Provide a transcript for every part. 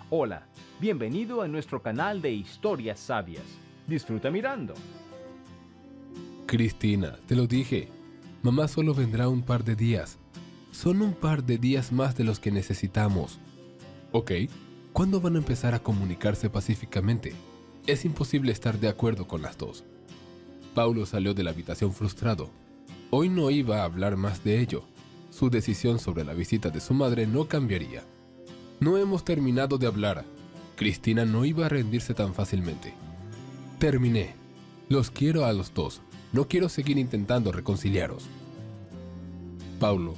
Hola, bienvenido a nuestro canal de historias sabias. Disfruta mirando. Cristina, te lo dije. Mamá solo vendrá un par de días. Son un par de días más de los que necesitamos. Ok, ¿cuándo van a empezar a comunicarse pacíficamente? Es imposible estar de acuerdo con las dos. Paulo salió de la habitación frustrado. Hoy no iba a hablar más de ello. Su decisión sobre la visita de su madre no cambiaría. No hemos terminado de hablar. Cristina no iba a rendirse tan fácilmente. Terminé. Los quiero a los dos. No quiero seguir intentando reconciliaros. Paulo,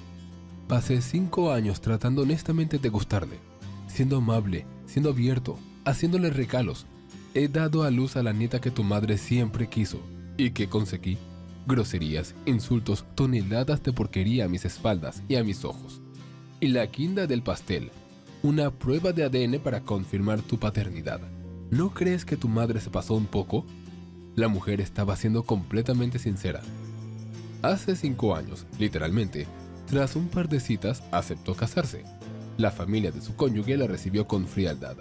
pasé 5 años tratando honestamente de gustarle, siendo amable, siendo abierto, haciéndole regalos. He dado a luz a la nieta que tu madre siempre quiso. ¿Y qué conseguí? Groserías, insultos, toneladas de porquería a mis espaldas y a mis ojos. Y la guinda del pastel, una prueba de ADN para confirmar tu paternidad. ¿No crees que tu madre se pasó un poco? La mujer estaba siendo completamente sincera. Hace 5 años, literalmente, tras un par de citas, aceptó casarse. La familia de su cónyuge la recibió con frialdad.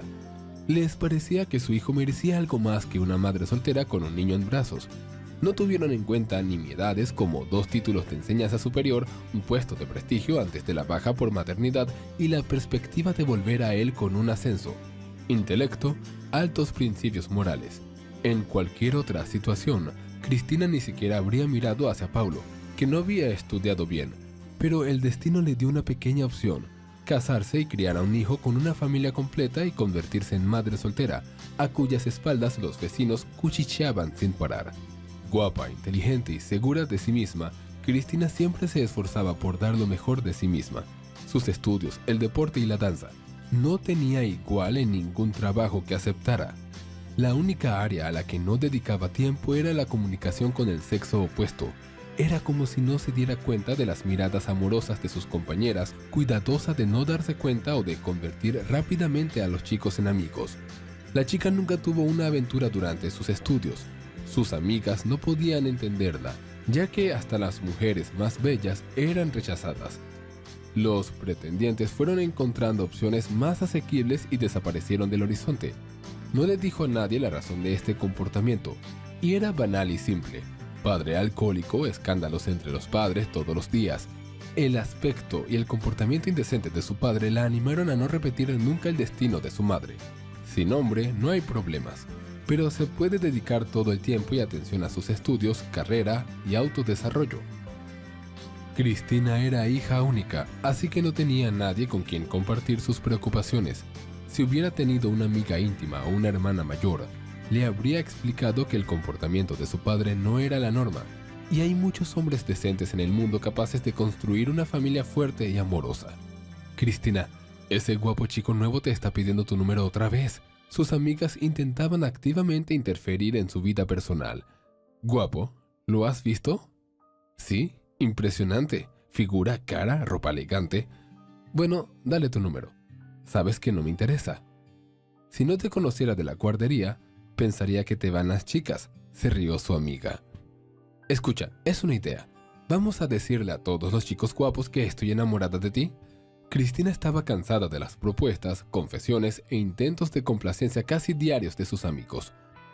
Les parecía que su hijo merecía algo más que una madre soltera con un niño en brazos. No tuvieron en cuenta nimiedades como 2 títulos de enseñanza superior, un puesto de prestigio antes de la baja por maternidad y la perspectiva de volver a él con un ascenso. Intelecto, altos principios morales. En cualquier otra situación, Cristina ni siquiera habría mirado hacia Paulo, que no había estudiado bien, pero el destino le dio una pequeña opción: casarse y criar a un hijo con una familia completa y convertirse en madre soltera, a cuyas espaldas los vecinos cuchicheaban sin parar. Guapa, inteligente y segura de sí misma, Cristina siempre se esforzaba por dar lo mejor de sí misma. Sus estudios, el deporte y la danza. No tenía igual en ningún trabajo que aceptara. La única área a la que no dedicaba tiempo era la comunicación con el sexo opuesto. Era como si no se diera cuenta de las miradas amorosas de sus compañeras, cuidadosa de no darse cuenta o de convertir rápidamente a los chicos en amigos. La chica nunca tuvo una aventura durante sus estudios. Sus amigas no podían entenderla, ya que hasta las mujeres más bellas eran rechazadas. Los pretendientes fueron encontrando opciones más asequibles y desaparecieron del horizonte. No le dijo a nadie la razón de este comportamiento, y era banal y simple. Padre alcohólico, escándalos entre los padres todos los días. El aspecto y el comportamiento indecente de su padre la animaron a no repetir nunca el destino de su madre. Sin hombre no hay problemas, pero se puede dedicar todo el tiempo y atención a sus estudios, carrera y autodesarrollo. Cristina era hija única, así que no tenía nadie con quien compartir sus preocupaciones. Si hubiera tenido una amiga íntima o una hermana mayor, le habría explicado que el comportamiento de su padre no era la norma, y hay muchos hombres decentes en el mundo capaces de construir una familia fuerte y amorosa. Cristina, ese guapo chico nuevo te está pidiendo tu número otra vez. Sus amigas intentaban activamente interferir en su vida personal. ¿Guapo? ¿Lo has visto? Sí, impresionante. Figura, cara, ropa elegante. Bueno, dale tu número. Sabes que no me interesa. Si no te conociera de la guardería, pensaría que te van las chicas, se rió su amiga. Escucha, es una idea. ¿Vamos a decirle a todos los chicos guapos que estoy enamorada de ti? Cristina estaba cansada de las propuestas, confesiones e intentos de complacencia casi diarios de sus amigos.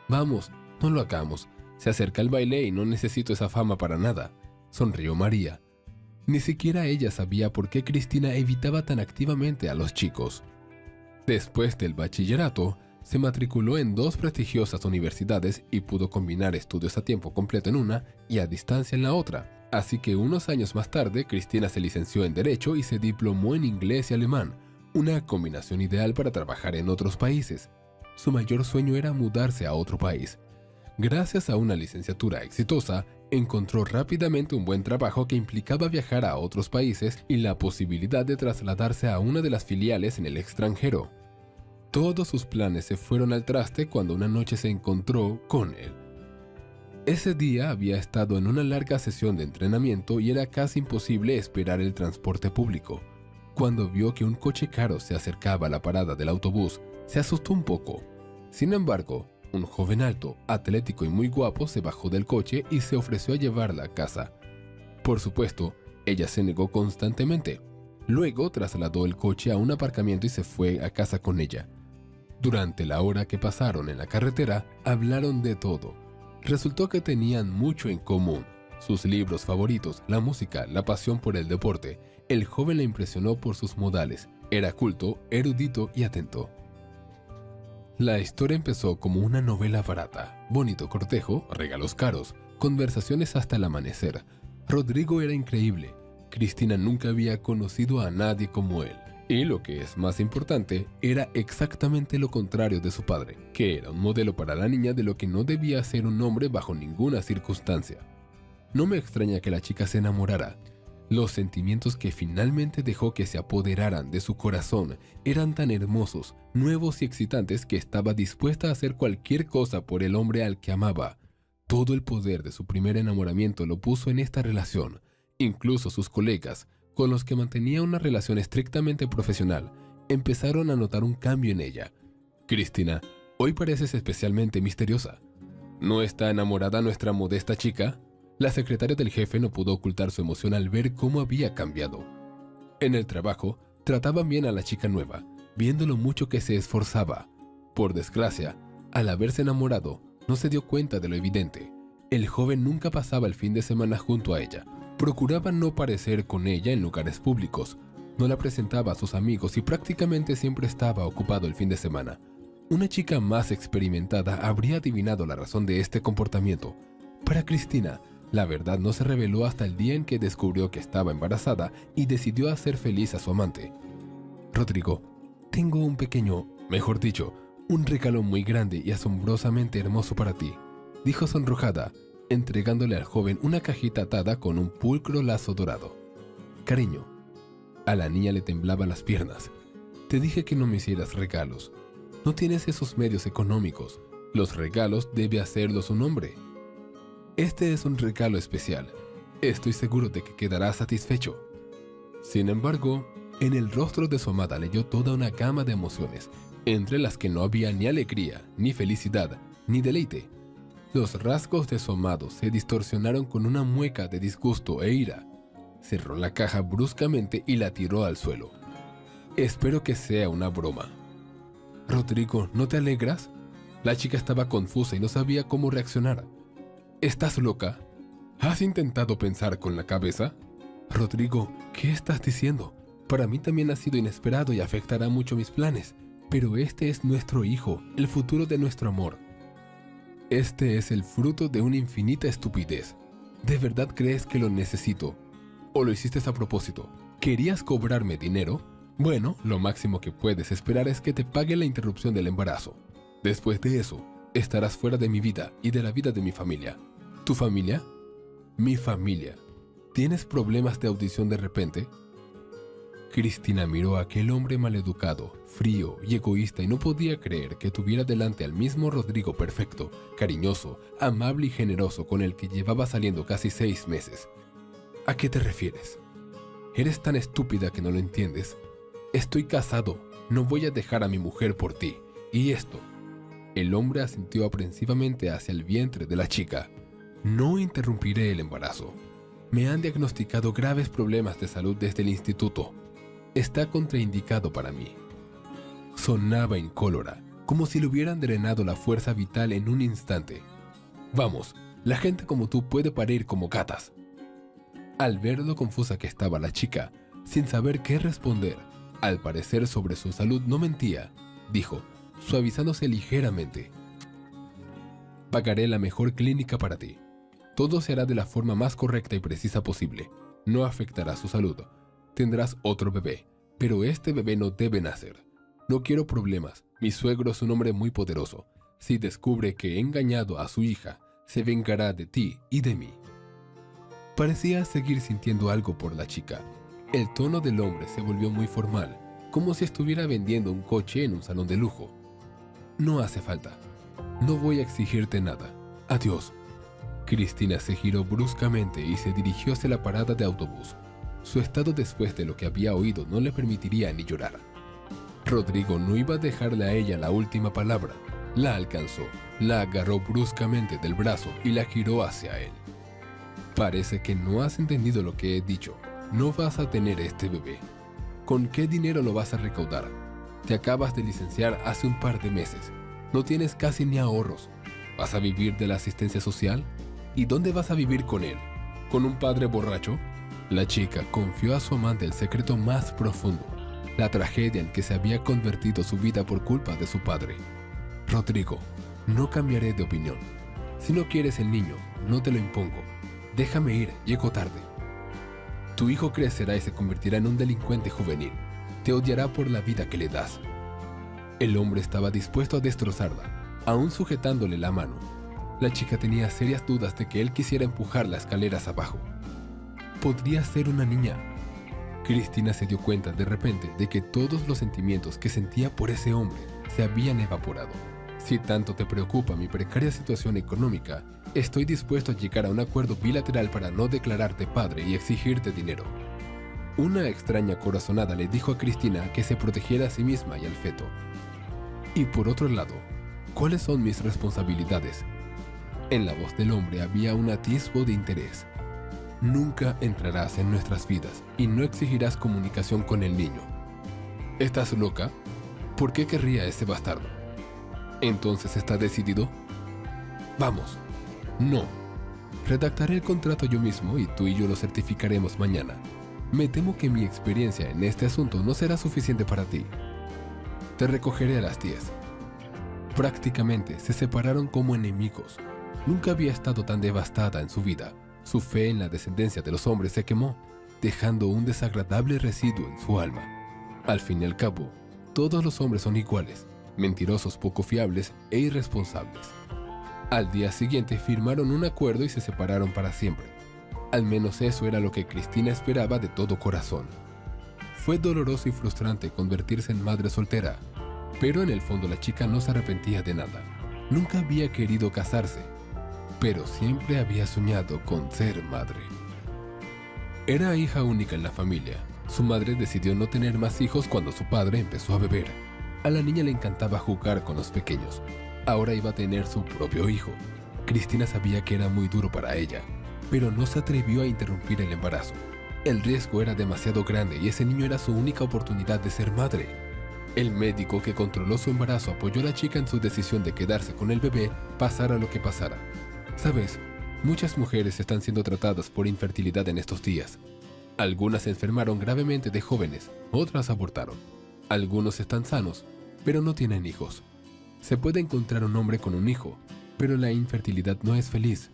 Vamos, no lo hagamos. Se acerca el baile y no necesito esa fama para nada, sonrió María. Ni siquiera ella sabía por qué Cristina evitaba tan activamente a los chicos. Después del bachillerato, se matriculó en 2 prestigiosas universidades y pudo combinar estudios a tiempo completo en una y a distancia en la otra. Así que unos años más tarde, Cristina se licenció en Derecho y se diplomó en inglés y alemán, una combinación ideal para trabajar en otros países. Su mayor sueño era mudarse a otro país. Gracias a una licenciatura exitosa, encontró rápidamente un buen trabajo que implicaba viajar a otros países y la posibilidad de trasladarse a una de las filiales en el extranjero. Todos sus planes se fueron al traste cuando una noche se encontró con él. Ese día había estado en una larga sesión de entrenamiento y era casi imposible esperar el transporte público. Cuando vio que un coche caro se acercaba a la parada del autobús, se asustó un poco. Sin embargo, un joven alto, atlético y muy guapo se bajó del coche y se ofreció a llevarla a casa. Por supuesto, ella se negó constantemente. Luego trasladó el coche a un aparcamiento y se fue a casa con ella. Durante la hora que pasaron en la carretera, hablaron de todo. Resultó que tenían mucho en común. Sus libros favoritos, la música, la pasión por el deporte. El joven le impresionó por sus modales. Era culto, erudito y atento. La historia empezó como una novela barata. Bonito cortejo, regalos caros, conversaciones hasta el amanecer. Rodrigo era increíble. Cristina nunca había conocido a nadie como él. Y lo que es más importante, era exactamente lo contrario de su padre, que era un modelo para la niña de lo que no debía ser un hombre bajo ninguna circunstancia. No me extraña que la chica se enamorara. Los sentimientos que finalmente dejó que se apoderaran de su corazón eran tan hermosos, nuevos y excitantes que estaba dispuesta a hacer cualquier cosa por el hombre al que amaba. Todo el poder de su primer enamoramiento lo puso en esta relación. Incluso sus colegas, con los que mantenía una relación estrictamente profesional, empezaron a notar un cambio en ella. Cristina, hoy pareces especialmente misteriosa. ¿No está enamorada nuestra modesta chica? La secretaria del jefe no pudo ocultar su emoción al ver cómo había cambiado. En el trabajo, trataban bien a la chica nueva, viendo lo mucho que se esforzaba. Por desgracia, al haberse enamorado, no se dio cuenta de lo evidente. El joven nunca pasaba el fin de semana junto a ella. Procuraba no parecer con ella en lugares públicos. No la presentaba a sus amigos y prácticamente siempre estaba ocupado el fin de semana. Una chica más experimentada habría adivinado la razón de este comportamiento. Para Cristina, la verdad no se reveló hasta el día en que descubrió que estaba embarazada y decidió hacer feliz a su amante. Rodrigo, tengo un pequeño, mejor dicho, un regalo muy grande y asombrosamente hermoso para ti, dijo sonrojada, entregándole al joven una cajita atada con un pulcro lazo dorado. Cariño, a la niña le temblaban las piernas. Te dije que no me hicieras regalos. No tienes esos medios económicos. Los regalos debe hacerlos un hombre. Este es un regalo especial. Estoy seguro de que quedarás satisfecho. Sin embargo, en el rostro de su amada leyó toda una gama de emociones, entre las que no había ni alegría, ni felicidad, ni deleite. Los rasgos de su amado se distorsionaron con una mueca de disgusto e ira. Cerró la caja bruscamente y la tiró al suelo. Espero que sea una broma. Rodrigo, ¿no te alegras? La chica estaba confusa y no sabía cómo reaccionar. ¿Estás loca? ¿Has intentado pensar con la cabeza? Rodrigo, ¿qué estás diciendo? Para mí también ha sido inesperado y afectará mucho mis planes. Pero este es nuestro hijo, el futuro de nuestro amor. Este es el fruto de una infinita estupidez. ¿De verdad crees que lo necesito? ¿O lo hiciste a propósito? ¿Querías cobrarme dinero? Bueno, lo máximo que puedes esperar es que te pague la interrupción del embarazo. Después de eso, estarás fuera de mi vida y de la vida de mi familia. ¿Tu familia? Mi familia. ¿Tienes problemas de audición de repente? Cristina miró a aquel hombre maleducado, frío y egoísta y no podía creer que tuviera delante al mismo Rodrigo perfecto, cariñoso, amable y generoso con el que llevaba saliendo casi 6 meses. ¿A qué te refieres? ¿Eres tan estúpida que no lo entiendes? Estoy casado, no voy a dejar a mi mujer por ti. ¿Y esto? El hombre asintió aprensivamente hacia el vientre de la chica. No interrumpiré el embarazo. Me han diagnosticado graves problemas de salud desde el instituto. Está contraindicado para mí. Sonaba incólora, como si le hubieran drenado la fuerza vital en un instante. Vamos, la gente como tú puede parir como gatas. Al ver lo confusa que estaba la chica, sin saber qué responder, al parecer sobre su salud no mentía, dijo, suavizándose ligeramente. Pagaré la mejor clínica para ti. Todo se hará de la forma más correcta y precisa posible. No afectará su salud. Tendrás otro bebé, pero este bebé no debe nacer. No quiero problemas, mi suegro es un hombre muy poderoso. Si descubre que he engañado a su hija, se vengará de ti y de mí. Parecía seguir sintiendo algo por la chica. El tono del hombre se volvió muy formal, como si estuviera vendiendo un coche en un salón de lujo. No hace falta. No voy a exigirte nada. Adiós. Cristina se giró bruscamente y se dirigió hacia la parada de autobús. Su estado después de lo que había oído no le permitiría ni llorar. Rodrigo no iba a dejarle a ella la última palabra. La alcanzó, la agarró bruscamente del brazo y la giró hacia él. Parece que no has entendido lo que he dicho. No vas a tener este bebé. ¿Con qué dinero lo vas a recaudar? Te acabas de licenciar hace un par de meses. No tienes casi ni ahorros. ¿Vas a vivir de la asistencia social? ¿Y dónde vas a vivir con él? ¿Con un padre borracho? La chica confió a su amante el secreto más profundo, la tragedia en que se había convertido su vida por culpa de su padre. Rodrigo, no cambiaré de opinión. Si no quieres el niño, no te lo impongo. Déjame ir, llego tarde. Tu hijo crecerá y se convertirá en un delincuente juvenil. Te odiará por la vida que le das. El hombre estaba dispuesto a destrozarla, aún sujetándole la mano. La chica tenía serias dudas de que él quisiera empujar las escaleras abajo. Podría ser una niña. Cristina se dio cuenta de repente de que todos los sentimientos que sentía por ese hombre se habían evaporado. Si tanto te preocupa mi precaria situación económica, estoy dispuesto a llegar a un acuerdo bilateral para no declararte padre y exigirte dinero. Una extraña corazonada le dijo a Cristina que se protegiera a sí misma y al feto. Y por otro lado, ¿cuáles son mis responsabilidades? En la voz del hombre había un atisbo de interés. Nunca entrarás en nuestras vidas y no exigirás comunicación con el niño. ¿Estás loca? ¿Por qué querría ese bastardo? ¿Entonces está decidido? Vamos. No. Redactaré el contrato yo mismo y tú y yo lo certificaremos mañana. Me temo que mi experiencia en este asunto no será suficiente para ti. Te recogeré a las 10. Prácticamente se separaron como enemigos. Nunca había estado tan devastada en su vida. Su fe en la descendencia de los hombres se quemó, dejando un desagradable residuo en su alma. Al fin y al cabo, todos los hombres son iguales, mentirosos, poco fiables e irresponsables. Al día siguiente firmaron un acuerdo y se separaron para siempre. Al menos eso era lo que Cristina esperaba de todo corazón. Fue doloroso y frustrante convertirse en madre soltera, pero en el fondo la chica no se arrepentía de nada. Nunca había querido casarse, pero siempre había soñado con ser madre. Era hija única en la familia. Su madre decidió no tener más hijos cuando su padre empezó a beber. A la niña le encantaba jugar con los pequeños. Ahora iba a tener su propio hijo. Cristina sabía que era muy duro para ella, pero no se atrevió a interrumpir el embarazo. El riesgo era demasiado grande y ese niño era su única oportunidad de ser madre. El médico que controló su embarazo apoyó a la chica en su decisión de quedarse con el bebé, pasara lo que pasara. Sabes, muchas mujeres están siendo tratadas por infertilidad en estos días. Algunas se enfermaron gravemente de jóvenes, otras abortaron. Algunos están sanos, pero no tienen hijos. Se puede encontrar un hombre con un hijo, pero la infertilidad no es feliz.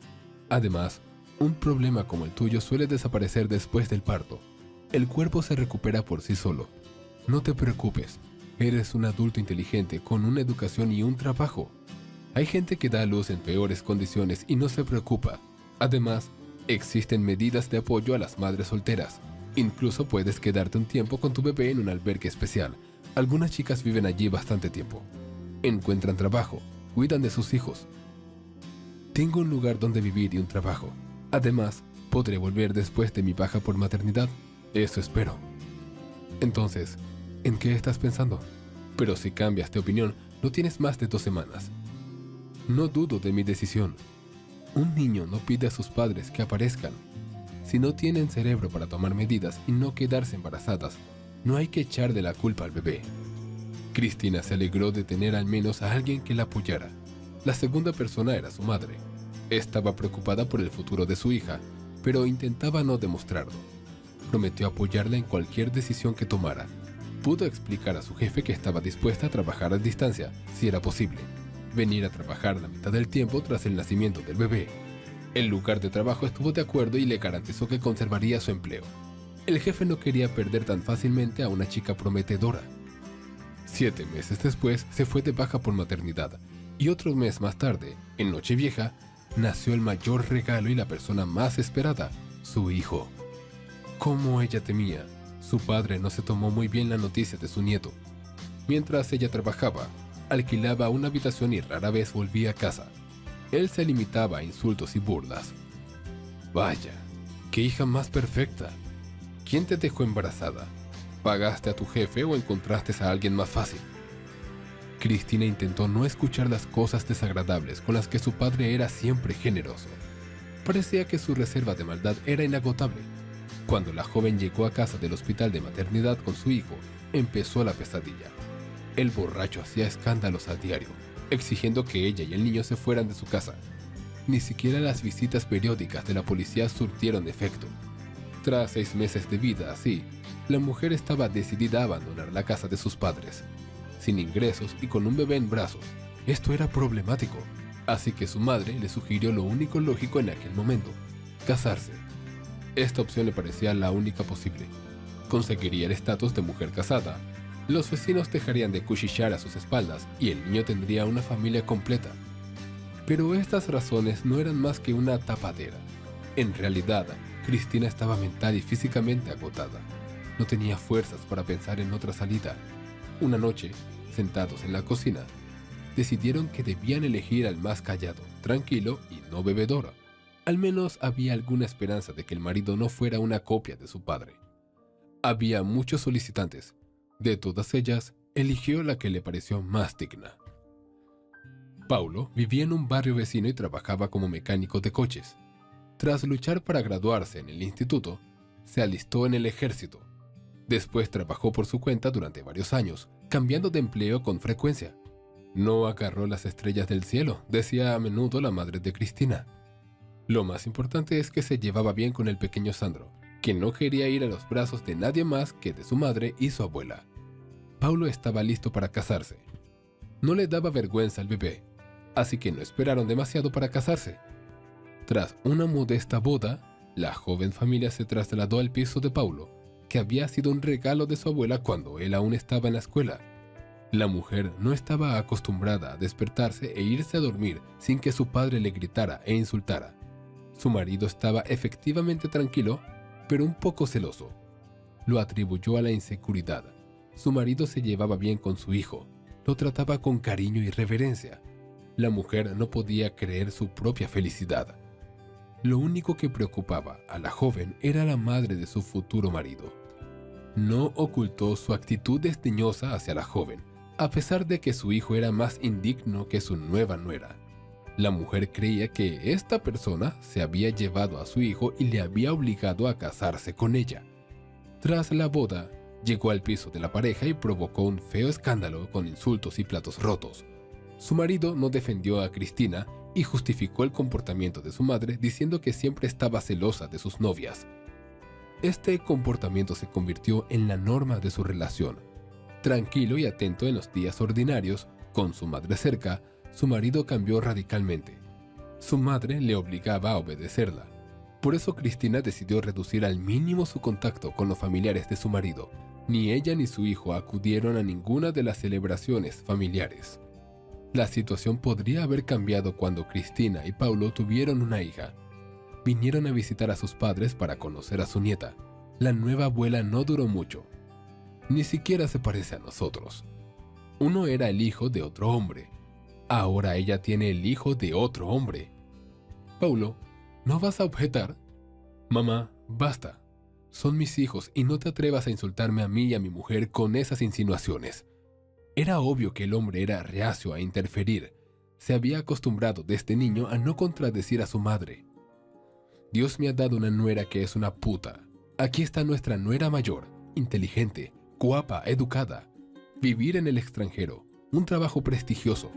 Además, un problema como el tuyo suele desaparecer después del parto. El cuerpo se recupera por sí solo. No te preocupes, eres un adulto inteligente con una educación y un trabajo. Hay gente que da a luz en peores condiciones y no se preocupa. Además, existen medidas de apoyo a las madres solteras. Incluso puedes quedarte un tiempo con tu bebé en un albergue especial. Algunas chicas viven allí bastante tiempo. Encuentran trabajo, cuidan de sus hijos. Tengo un lugar donde vivir y un trabajo. Además, podré volver después de mi baja por maternidad. Eso espero. Entonces, ¿en qué estás pensando? Pero si cambias de opinión, no tienes más de 2 semanas. No dudo de mi decisión. Un niño no pide a sus padres que aparezcan. Si no tienen cerebro para tomar medidas y no quedarse embarazadas, no hay que echarle la culpa al bebé. Cristina se alegró de tener al menos a alguien que la apoyara. La segunda persona era su madre. Estaba preocupada por el futuro de su hija, pero intentaba no demostrarlo. Prometió apoyarla en cualquier decisión que tomara. Pudo explicar a su jefe que estaba dispuesta a trabajar a distancia, si era posible. Venir a trabajar la mitad del tiempo tras el nacimiento del bebé. El lugar de trabajo estuvo de acuerdo y le garantizó que conservaría su empleo. El jefe no quería perder tan fácilmente a una chica prometedora. 7 meses después se fue de baja por maternidad y otro mes más tarde, en Nochevieja, nació el mayor regalo y la persona más esperada, su hijo. Como ella temía, su padre no se tomó muy bien la noticia de su nieto. Mientras ella trabajaba, alquilaba una habitación y rara vez volvía a casa. Él se limitaba a insultos y burlas. Vaya, qué hija más perfecta. ¿Quién te dejó embarazada? ¿Pagaste a tu jefe o encontraste a alguien más fácil? Cristina intentó no escuchar las cosas desagradables con las que su padre era siempre generoso. Parecía que su reserva de maldad era inagotable. Cuando la joven llegó a casa del hospital de maternidad con su hijo, empezó la pesadilla. El borracho hacía escándalos a diario, exigiendo que ella y el niño se fueran de su casa. Ni siquiera las visitas periódicas de la policía surtieron efecto. Tras 6 meses de vida así, la mujer estaba decidida a abandonar la casa de sus padres. Sin ingresos y con un bebé en brazos, esto era problemático, así que su madre le sugirió lo único lógico en aquel momento: casarse. Esta opción le parecía la única posible. Conseguiría el estatus de mujer casada, los vecinos dejarían de cuchillar a sus espaldas y el niño tendría una familia completa. Pero estas razones no eran más que una tapadera. En realidad, Cristina estaba mental y físicamente agotada. No tenía fuerzas para pensar en otra salida. Una noche, sentados en la cocina, decidieron que debían elegir al más callado, tranquilo y no bebedor. Al menos había alguna esperanza de que el marido no fuera una copia de su padre. Había muchos solicitantes. De todas ellas, eligió la que le pareció más digna. Paulo vivía en un barrio vecino y trabajaba como mecánico de coches. Tras luchar para graduarse en el instituto, se alistó en el ejército. Después trabajó por su cuenta durante varios años, cambiando de empleo con frecuencia. No agarró las estrellas del cielo, decía a menudo la madre de Cristina. Lo más importante es que se llevaba bien con el pequeño Sandro, que no quería ir a los brazos de nadie más que de su madre y su abuela. Paulo estaba listo para casarse. No le daba vergüenza al bebé, así que no esperaron demasiado para casarse. Tras una modesta boda, la joven familia se trasladó al piso de Paulo, que había sido un regalo de su abuela cuando él aún estaba en la escuela. La mujer no estaba acostumbrada a despertarse e irse a dormir sin que su padre le gritara e insultara. Su marido estaba efectivamente tranquilo, pero un poco celoso. Lo atribuyó a la inseguridad. Su marido se llevaba bien con su hijo, lo trataba con cariño y reverencia. La mujer no podía creer su propia felicidad. Lo único que preocupaba a la joven era la madre de su futuro marido. No ocultó su actitud desdeñosa hacia la joven, a pesar de que su hijo era más indigno que su nueva nuera. La mujer creía que esta persona se había llevado a su hijo y le había obligado a casarse con ella. Tras la boda, llegó al piso de la pareja y provocó un feo escándalo con insultos y platos rotos. Su marido no defendió a Cristina y justificó el comportamiento de su madre diciendo que siempre estaba celosa de sus novias. Este comportamiento se convirtió en la norma de su relación. Tranquilo y atento en los días ordinarios, con su madre cerca, su marido cambió radicalmente. Su madre le obligaba a obedecerla. Por eso Cristina decidió reducir al mínimo su contacto con los familiares de su marido. Ni ella ni su hijo acudieron a ninguna de las celebraciones familiares. La situación podría haber cambiado cuando Cristina y Paulo tuvieron una hija. Vinieron a visitar a sus padres para conocer a su nieta. La nueva abuela no duró mucho. Ni siquiera se parece a nosotros. Uno era el hijo de otro hombre. Ahora ella tiene el hijo de otro hombre. Paulo, ¿no vas a objetar? Mamá, basta. Son mis hijos y no te atrevas a insultarme a mí y a mi mujer con esas insinuaciones. Era obvio que el hombre era reacio a interferir. Se había acostumbrado desde niño a no contradecir a su madre. Dios me ha dado una nuera que es una puta. Aquí está nuestra nuera mayor, inteligente, guapa, educada. Vivir en el extranjero, un trabajo prestigioso.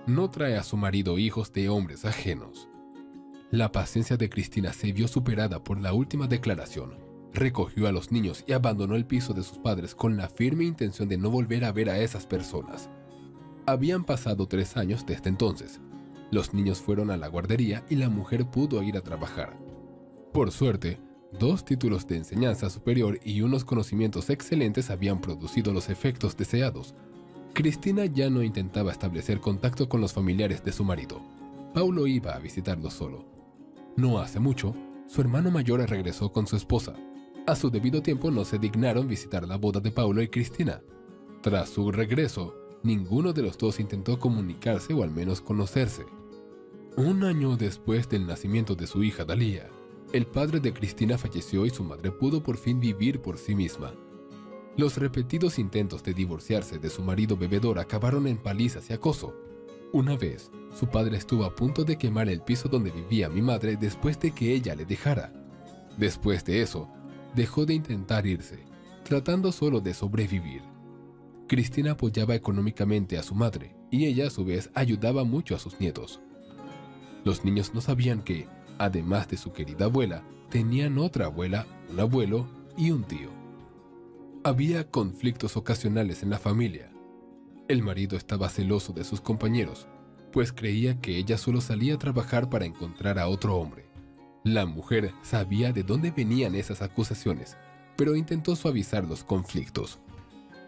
No trae a su marido hijos de hombres ajenos. La paciencia de Cristina se vio superada por la última declaración. Recogió a los niños y abandonó el piso de sus padres con la firme intención de no volver a ver a esas personas. Habían pasado 3 años desde entonces. Los niños fueron a la guardería y la mujer pudo ir a trabajar. Por suerte, 2 títulos de enseñanza superior y unos conocimientos excelentes habían producido los efectos deseados. Cristina ya no intentaba establecer contacto con los familiares de su marido. Paulo iba a visitarlos solo. No hace mucho, su hermano mayor regresó con su esposa. A su debido tiempo no se dignaron visitar la boda de Paulo y Cristina. Tras su regreso, ninguno de los dos intentó comunicarse o al menos conocerse. 1 año después del nacimiento de su hija Dalía, el padre de Cristina falleció y su madre pudo por fin vivir por sí misma. Los repetidos intentos de divorciarse de su marido bebedor acabaron en palizas y acoso. Una vez, su padre estuvo a punto de quemar el piso donde vivía mi madre después de que ella le dejara. Después de eso, dejó de intentar irse, tratando solo de sobrevivir. Cristina apoyaba económicamente a su madre y ella a su vez ayudaba mucho a sus nietos. Los niños no sabían que, además de su querida abuela, tenían otra abuela, un abuelo y un tío. Había conflictos ocasionales en la familia. El marido estaba celoso de sus compañeros, pues creía que ella solo salía a trabajar para encontrar a otro hombre. La mujer sabía de dónde venían esas acusaciones, pero intentó suavizar los conflictos.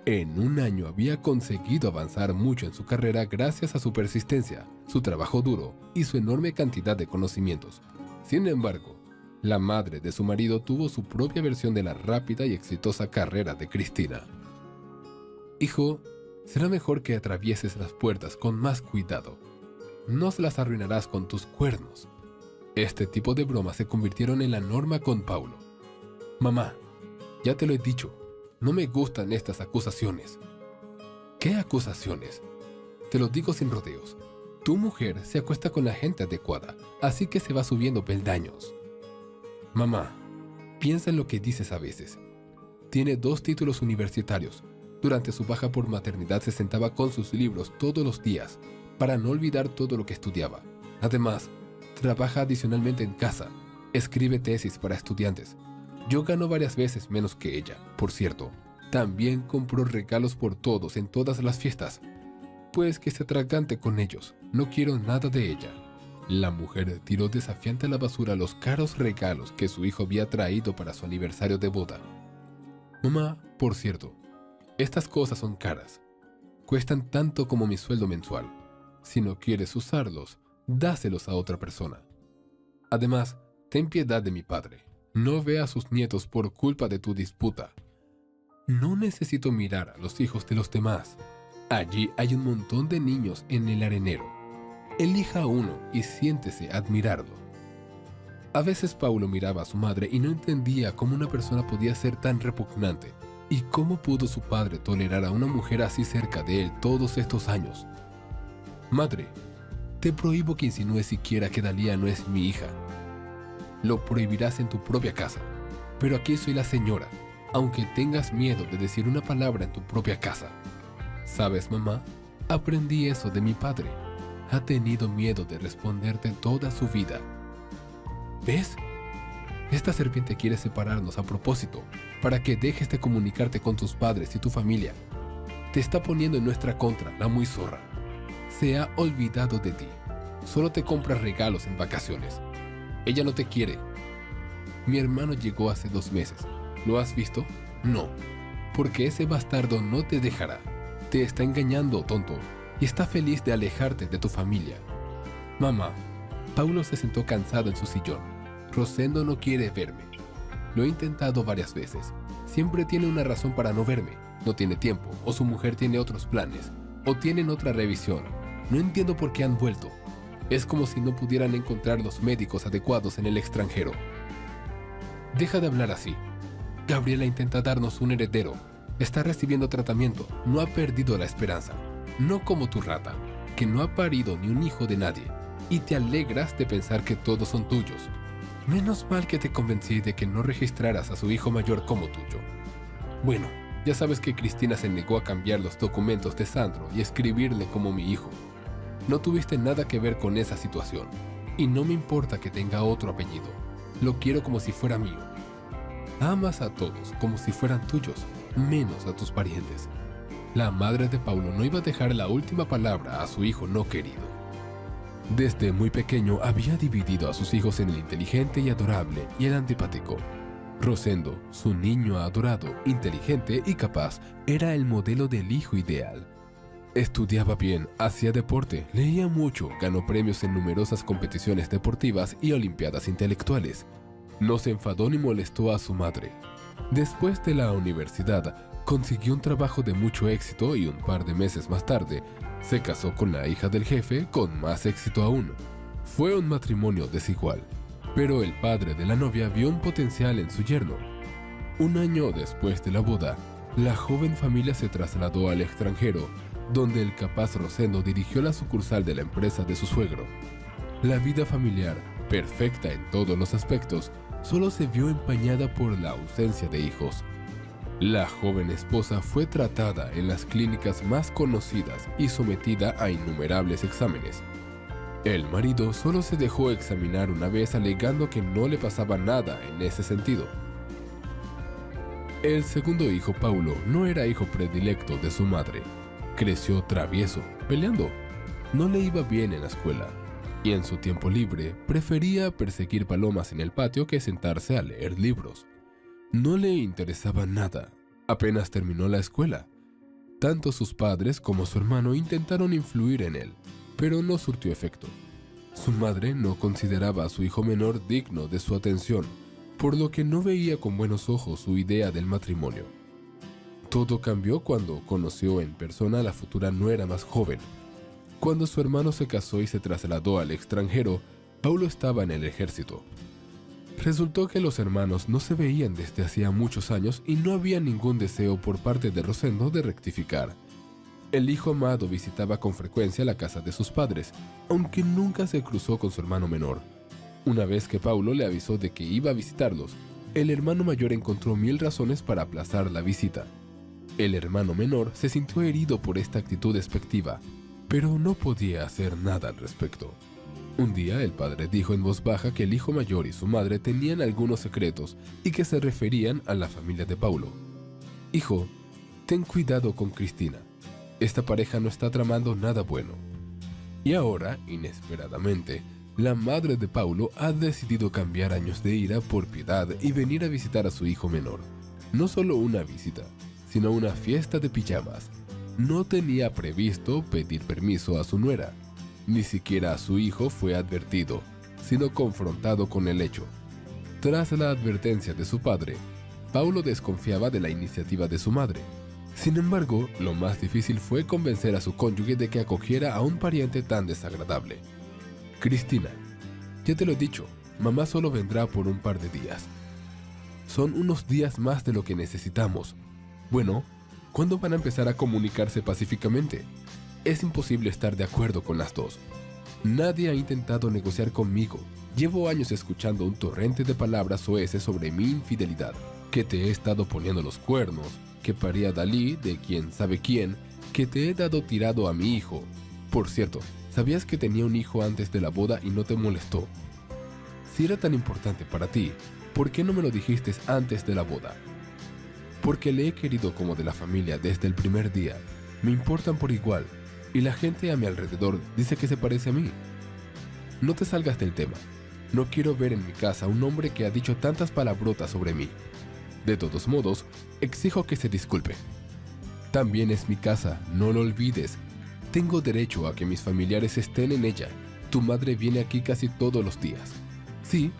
En un año había conseguido avanzar mucho en su carrera gracias a su persistencia, su trabajo duro y su enorme cantidad de conocimientos. Sin embargo, la madre de su marido tuvo su propia versión de la rápida y exitosa carrera de Cristina. Hijo, será mejor que atravieses las puertas con más cuidado. No se las arruinarás con tus cuernos. Este tipo de bromas se convirtieron en la norma con Paulo. Mamá, ya te lo he dicho, no me gustan estas acusaciones. ¿Qué acusaciones? Te lo digo sin rodeos. Tu mujer se acuesta con la gente adecuada, así que se va subiendo peldaños. Mamá, piensa en lo que dices a veces. Tiene 2 títulos universitarios. Durante su baja por maternidad se sentaba con sus libros todos los días, para no olvidar todo lo que estudiaba. Además, trabaja adicionalmente en casa, escribe tesis para estudiantes. Yo gano varias veces menos que ella, por cierto. También compró regalos por todos en todas las fiestas. Pues que se atragante con ellos, no quiero nada de ella. La mujer tiró desafiante a la basura los caros regalos que su hijo había traído para su aniversario de boda. Mamá, por cierto, estas cosas son caras. Cuestan tanto como mi sueldo mensual. Si no quieres usarlos, dáselos a otra persona. Además, ten piedad de mi padre. No ve a sus nietos por culpa de tu disputa. No necesito mirar a los hijos de los demás. Allí hay un montón de niños en el arenero. Elija uno y siéntese a admirarlo. A veces Paulo miraba a su madre y no entendía cómo una persona podía ser tan repugnante y cómo pudo su padre tolerar a una mujer así cerca de él todos estos años. Madre, te prohíbo que insinúes siquiera que Dalía no es mi hija. Lo prohibirás en tu propia casa, pero aquí soy la señora, aunque tengas miedo de decir una palabra en tu propia casa. ¿Sabes, mamá? Aprendí eso de mi padre. Ha tenido miedo de responderte toda su vida. ¿Ves? Esta serpiente quiere separarnos a propósito, para que dejes de comunicarte con tus padres y tu familia. Te está poniendo en nuestra contra, la muy zorra. Se ha olvidado de ti. Solo te compra regalos en vacaciones. Ella no te quiere. Mi hermano llegó hace 2 meses. ¿Lo has visto? No, porque ese bastardo no te dejará. Te está engañando, tonto, y está feliz de alejarte de tu familia. Mamá, Paulo se sentó cansado en su sillón. Rosendo no quiere verme. Lo he intentado varias veces. Siempre tiene una razón para no verme. No tiene tiempo, o su mujer tiene otros planes, o tienen otra revisión. No entiendo por qué han vuelto. Es como si no pudieran encontrar los médicos adecuados en el extranjero. Deja de hablar así. Gabriela intenta darnos un heredero. Está recibiendo tratamiento. No ha perdido la esperanza. No como tu rata, que no ha parido ni un hijo de nadie. Y te alegras de pensar que todos son tuyos. Menos mal que te convencí de que no registraras a su hijo mayor como tuyo. Bueno, ya sabes que Cristina se negó a cambiar los documentos de Sandro y escribirle como mi hijo. No tuviste nada que ver con esa situación, y no me importa que tenga otro apellido. Lo quiero como si fuera mío. Amas a todos como si fueran tuyos, menos a tus parientes. La madre de Paulo no iba a dejar la última palabra a su hijo no querido. Desde muy pequeño había dividido a sus hijos en el inteligente y adorable y el antipático. Rosendo, su niño adorado, inteligente y capaz, era el modelo del hijo ideal. Estudiaba bien, hacía deporte, leía mucho, ganó premios en numerosas competiciones deportivas y olimpiadas intelectuales. No se enfadó ni molestó a su madre. Después de la universidad, consiguió un trabajo de mucho éxito y un par de meses más tarde, se casó con la hija del jefe con más éxito aún. Fue un matrimonio desigual, pero el padre de la novia vio un potencial en su yerno. Un año después de la boda, la joven familia se trasladó al extranjero, donde el capaz Rosendo dirigió la sucursal de la empresa de su suegro. La vida familiar, perfecta en todos los aspectos, solo se vio empañada por la ausencia de hijos. La joven esposa fue tratada en las clínicas más conocidas y sometida a innumerables exámenes. El marido solo se dejó examinar una vez alegando que no le pasaba nada en ese sentido. El segundo hijo, Paulo, no era hijo predilecto de su madre. Creció travieso, peleando. No le iba bien en la escuela y en su tiempo libre prefería perseguir palomas en el patio que sentarse a leer libros. No le interesaba nada. Apenas terminó la escuela. Tanto sus padres como su hermano intentaron influir en él, pero no surtió efecto. Su madre no consideraba a su hijo menor digno de su atención, por lo que no veía con buenos ojos su idea del matrimonio. Todo cambió cuando conoció en persona a la futura nuera más joven. Cuando su hermano se casó y se trasladó al extranjero, Paulo estaba en el ejército. Resultó que los hermanos no se veían desde hacía muchos años y no había ningún deseo por parte de Rosendo de rectificar. El hijo amado visitaba con frecuencia la casa de sus padres, aunque nunca se cruzó con su hermano menor. Una vez que Paulo le avisó de que iba a visitarlos, el hermano mayor encontró 1000 razones para aplazar la visita. El hermano menor se sintió herido por esta actitud despectiva, pero no podía hacer nada al respecto. Un día el padre dijo en voz baja que el hijo mayor y su madre tenían algunos secretos y que se referían a la familia de Paulo. «Hijo, ten cuidado con Cristina. Esta pareja no está tramando nada bueno». Y ahora, inesperadamente, la madre de Paulo ha decidido cambiar años de ira por piedad y venir a visitar a su hijo menor. No solo una visita, sino una fiesta de pijamas. No tenía previsto pedir permiso a su nuera. Ni siquiera a su hijo fue advertido, sino confrontado con el hecho. Tras la advertencia de su padre, Paulo desconfiaba de la iniciativa de su madre. Sin embargo, lo más difícil fue convencer a su cónyuge de que acogiera a un pariente tan desagradable. «Cristina, ya te lo he dicho, mamá solo vendrá por un par de días. Son unos días más de lo que necesitamos. Bueno, ¿cuándo van a empezar a comunicarse pacíficamente? Es imposible estar de acuerdo con las dos. Nadie ha intentado negociar conmigo. Llevo años escuchando un torrente de palabras soeces sobre mi infidelidad, que te he estado poniendo los cuernos, que parí a Dalí de quién sabe quién, que te he dado tirado a mi hijo. Por cierto, ¿sabías que tenía un hijo antes de la boda y no te molestó? Si era tan importante para ti, ¿por qué no me lo dijiste antes de la boda? Porque le he querido como de la familia desde el primer día. Me importan por igual. Y la gente a mi alrededor dice que se parece a mí. No te salgas del tema. No quiero ver en mi casa a un hombre que ha dicho tantas palabrotas sobre mí. De todos modos, exijo que se disculpe. También es mi casa, no lo olvides. Tengo derecho a que mis familiares estén en ella. Tu madre viene aquí casi todos los días. Sí,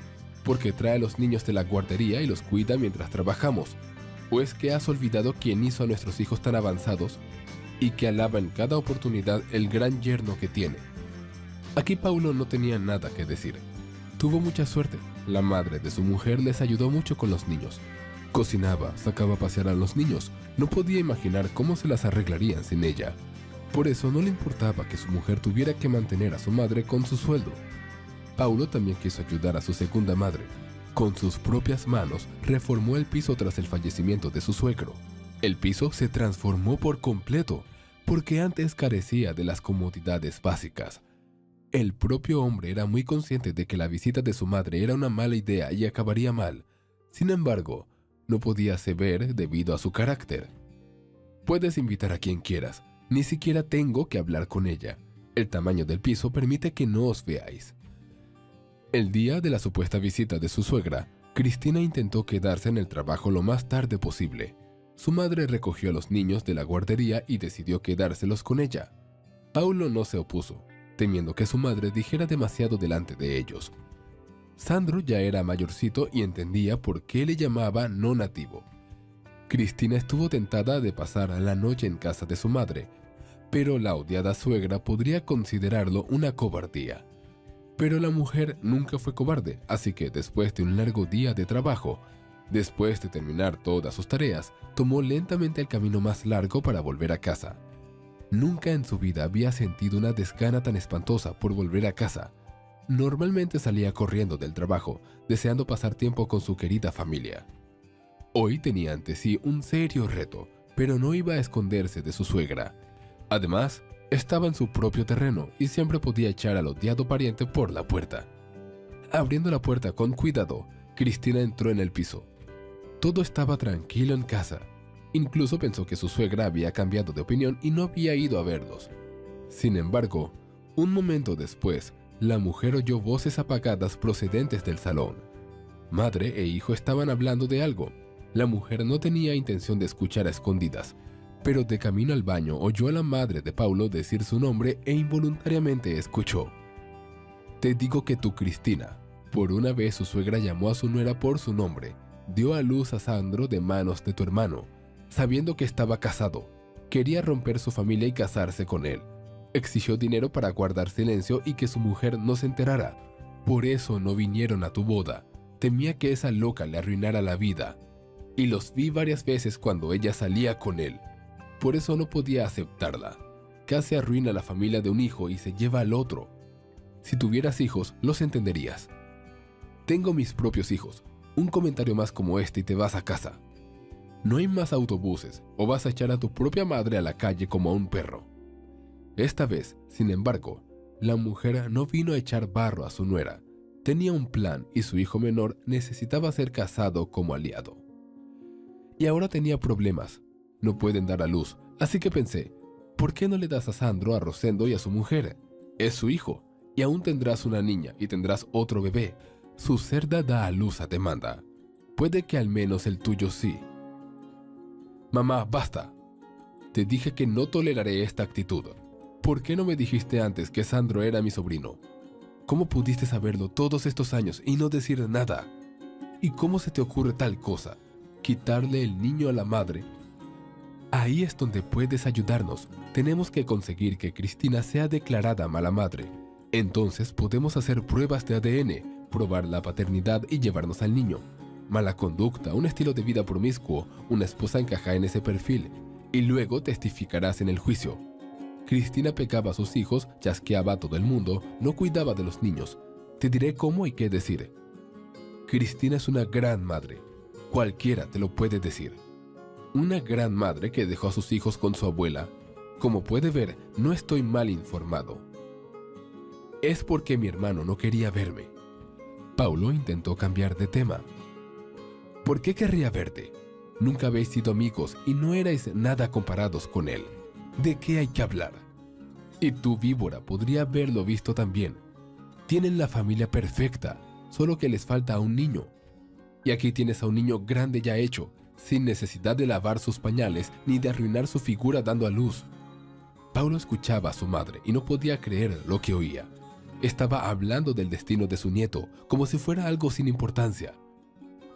porque trae a los niños de la guardería y los cuida mientras trabajamos. ¿O es que has olvidado quién hizo a nuestros hijos tan avanzados? Y que alaba en cada oportunidad el gran yerno que tiene. Aquí Paulo no tenía nada que decir. Tuvo mucha suerte. La madre de su mujer les ayudó mucho con los niños. Cocinaba, sacaba a pasear a los niños. No podía imaginar cómo se las arreglarían sin ella. Por eso no le importaba que su mujer tuviera que mantener a su madre con su sueldo. Paulo también quiso ayudar a su segunda madre. Con sus propias manos reformó el piso tras el fallecimiento de su suegro. El piso se transformó por completo, porque antes carecía de las comodidades básicas. El propio hombre era muy consciente de que la visita de su madre era una mala idea y acabaría mal. Sin embargo, no podía ceder debido a su carácter. «Puedes invitar a quien quieras, ni siquiera tengo que hablar con ella. El tamaño del piso permite que no os veáis». El día de la supuesta visita de su suegra, Cristina intentó quedarse en el trabajo lo más tarde posible. Su madre recogió a los niños de la guardería y decidió quedárselos con ella. Paulo no se opuso, temiendo que su madre dijera demasiado delante de ellos. Sandro ya era mayorcito y entendía por qué le llamaba no nativo. Cristina estuvo tentada de pasar la noche en casa de su madre, pero la odiada suegra podría considerarlo una cobardía. Pero la mujer nunca fue cobarde, así que después de un largo día de trabajo, después de terminar todas sus tareas, tomó lentamente el camino más largo para volver a casa. Nunca en su vida había sentido una desgana tan espantosa por volver a casa. Normalmente salía corriendo del trabajo, deseando pasar tiempo con su querida familia. Hoy tenía ante sí un serio reto, pero no iba a esconderse de su suegra. Además, estaba en su propio terreno y siempre podía echar al odiado pariente por la puerta. Abriendo la puerta con cuidado, Cristina entró en el piso. Todo estaba tranquilo en casa. Incluso pensó que su suegra había cambiado de opinión y no había ido a verlos. Sin embargo, un momento después, la mujer oyó voces apagadas procedentes del salón. Madre e hijo estaban hablando de algo. La mujer no tenía intención de escuchar a escondidas, pero de camino al baño oyó a la madre de Paulo decir su nombre e involuntariamente escuchó. Te digo que tú, Cristina. Por una vez su suegra llamó a su nuera por su nombre. Dio a luz a Sandro de manos de tu hermano, sabiendo que estaba casado. Quería romper su familia y casarse con él. Exigió dinero para guardar silencio y que su mujer no se enterara. Por eso no vinieron a tu boda. Temía que esa loca le arruinara la vida. Y los vi varias veces cuando ella salía con él. Por eso no podía aceptarla. Casi arruina la familia de un hijo y se lleva al otro. Si tuvieras hijos, los entenderías. Tengo mis propios hijos. Un comentario más como este y te vas a casa. No hay más autobuses o vas a echar a tu propia madre a la calle como a un perro. Esta vez, sin embargo, la mujer no vino a echar barro a su nuera. Tenía un plan y su hijo menor necesitaba ser casado como aliado. Y ahora tenía problemas. No pueden dar a luz, así que pensé, ¿por qué no le das a Sandro, a Rosendo y a su mujer? Es su hijo, y aún tendrás una niña y tendrás otro bebé. Su cerda da a luz a demanda. Puede que al menos el tuyo sí. Mamá, basta. Te dije que no toleraré esta actitud. ¿Por qué no me dijiste antes que Sandro era mi sobrino? ¿Cómo pudiste saberlo todos estos años y no decir nada? ¿Y cómo se te ocurre tal cosa? ¿Quitarle el niño a la madre? Ahí es donde puedes ayudarnos. Tenemos que conseguir que Cristina sea declarada mala madre. Entonces podemos hacer pruebas de ADN, probar la paternidad y llevarnos al niño. Mala conducta, un estilo de vida promiscuo, una esposa encaja en ese perfil. Y luego testificarás en el juicio. Cristina pegaba a sus hijos, chasqueaba a todo el mundo, no cuidaba de los niños. Te diré cómo y qué decir. Cristina es una gran madre. Cualquiera te lo puede decir. Una gran madre que dejó a sus hijos con su abuela. Como puede ver, no estoy mal informado. Es porque mi hermano no quería verme. Paulo intentó cambiar de tema. ¿Por qué querría verte? Nunca habéis sido amigos y no erais nada comparados con él. ¿De qué hay que hablar? Y tú, víbora, podría haberlo visto también. Tienen la familia perfecta, solo que les falta a un niño. Y aquí tienes a un niño grande ya hecho, sin necesidad de lavar sus pañales ni de arruinar su figura dando a luz. Paulo escuchaba a su madre y no podía creer lo que oía. Estaba hablando del destino de su nieto, como si fuera algo sin importancia.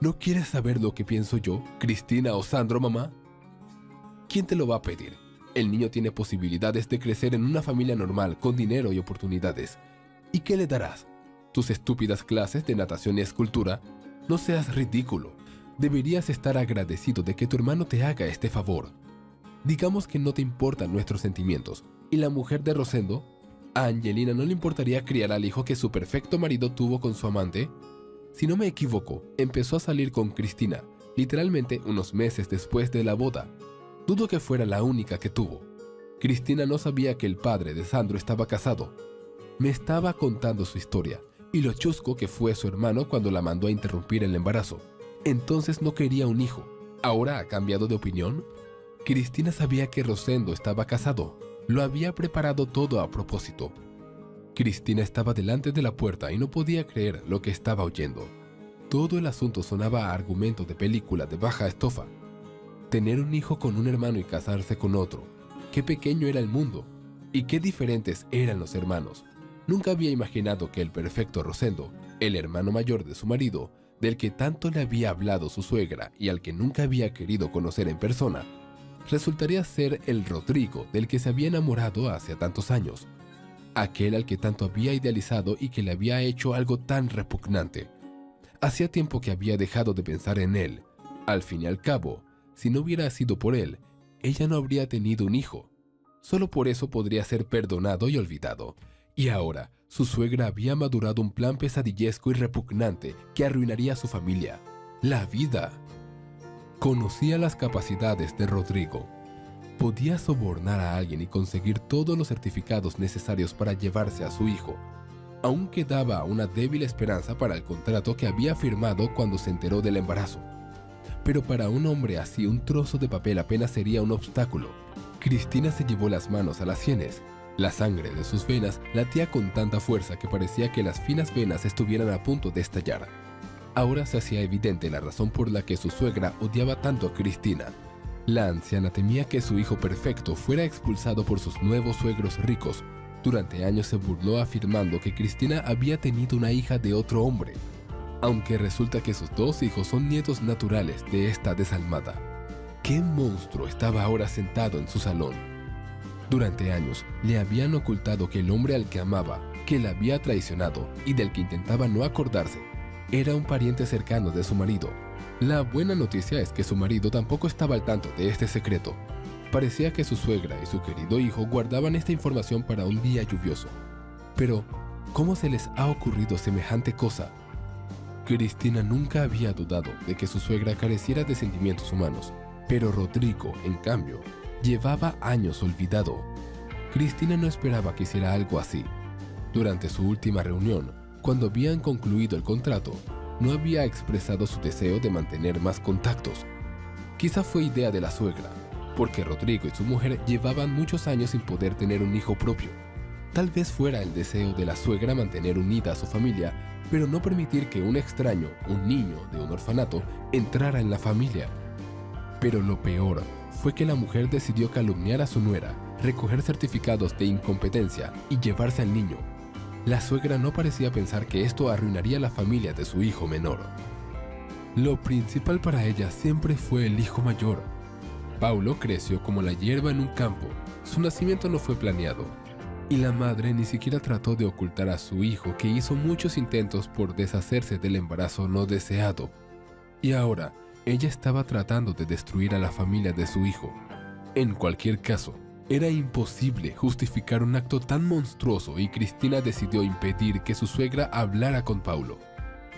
¿No quieres saber lo que pienso yo, Cristina o Sandro, mamá? ¿Quién te lo va a pedir? El niño tiene posibilidades de crecer en una familia normal, con dinero y oportunidades. ¿Y qué le darás? ¿Tus estúpidas clases de natación y escultura? No seas ridículo. Deberías estar agradecido de que tu hermano te haga este favor. Digamos que no te importan nuestros sentimientos. ¿Y la mujer de Rosendo? ¿A Angelina no le importaría criar al hijo que su perfecto marido tuvo con su amante? Si no me equivoco, empezó a salir con Cristina, literalmente unos meses después de la boda. Dudo que fuera la única que tuvo. Cristina no sabía que el padre de Sandro estaba casado. Me estaba contando su historia, y lo chusco que fue su hermano cuando la mandó a interrumpir el embarazo. Entonces no quería un hijo. ¿Ahora ha cambiado de opinión? Cristina sabía que Rosendo estaba casado. Lo había preparado todo a propósito. Cristina estaba delante de la puerta y no podía creer lo que estaba oyendo. Todo el asunto sonaba a argumento de película de baja estofa. Tener un hijo con un hermano y casarse con otro. Qué pequeño era el mundo. Y qué diferentes eran los hermanos. Nunca había imaginado que el perfecto Rosendo, el hermano mayor de su marido, del que tanto le había hablado su suegra y al que nunca había querido conocer en persona, resultaría ser el Rodrigo del que se había enamorado hace tantos años. Aquel al que tanto había idealizado y que le había hecho algo tan repugnante. Hacía tiempo que había dejado de pensar en él. Al fin y al cabo, si no hubiera sido por él, ella no habría tenido un hijo. Solo por eso podría ser perdonado y olvidado. Y ahora, su suegra había madurado un plan pesadillesco y repugnante que arruinaría a su familia, la vida. Conocía las capacidades de Rodrigo. Podía sobornar a alguien y conseguir todos los certificados necesarios para llevarse a su hijo. Aún quedaba una débil esperanza para el contrato que había firmado cuando se enteró del embarazo. Pero para un hombre así, un trozo de papel apenas sería un obstáculo. Cristina se llevó las manos a las sienes. La sangre de sus venas latía con tanta fuerza que parecía que las finas venas estuvieran a punto de estallar. Ahora se hacía evidente la razón por la que su suegra odiaba tanto a Cristina. La anciana temía que su hijo perfecto fuera expulsado por sus nuevos suegros ricos. Durante años se burló afirmando que Cristina había tenido una hija de otro hombre, aunque resulta que sus dos hijos son nietos naturales de esta desalmada. ¿Qué monstruo estaba ahora sentado en su salón? Durante años le habían ocultado que el hombre al que amaba, que la había traicionado y del que intentaba no acordarse, era un pariente cercano de su marido. La buena noticia es que su marido tampoco estaba al tanto de este secreto. Parecía que su suegra y su querido hijo guardaban esta información para un día lluvioso. Pero, ¿cómo se les ha ocurrido semejante cosa? Cristina nunca había dudado de que su suegra careciera de sentimientos humanos, pero Rodrigo, en cambio, llevaba años olvidado. Cristina no esperaba que hiciera algo así. Durante su última reunión, cuando habían concluido el contrato, no había expresado su deseo de mantener más contactos. Quizá fue idea de la suegra, porque Rodrigo y su mujer llevaban muchos años sin poder tener un hijo propio. Tal vez fuera el deseo de la suegra mantener unida a su familia, pero no permitir que un extraño, un niño de un orfanato, entrara en la familia. Pero lo peor fue que la mujer decidió calumniar a su nuera, recoger certificados de incompetencia y llevarse al niño. La suegra no parecía pensar que esto arruinaría la familia de su hijo menor. Lo principal para ella siempre fue el hijo mayor. Paulo creció como la hierba en un campo. Su nacimiento no fue planeado, y la madre ni siquiera trató de ocultar a su hijo, que hizo muchos intentos por deshacerse del embarazo no deseado. Y ahora, ella estaba tratando de destruir a la familia de su hijo. En cualquier caso, era imposible justificar un acto tan monstruoso y Cristina decidió impedir que su suegra hablara con Paulo.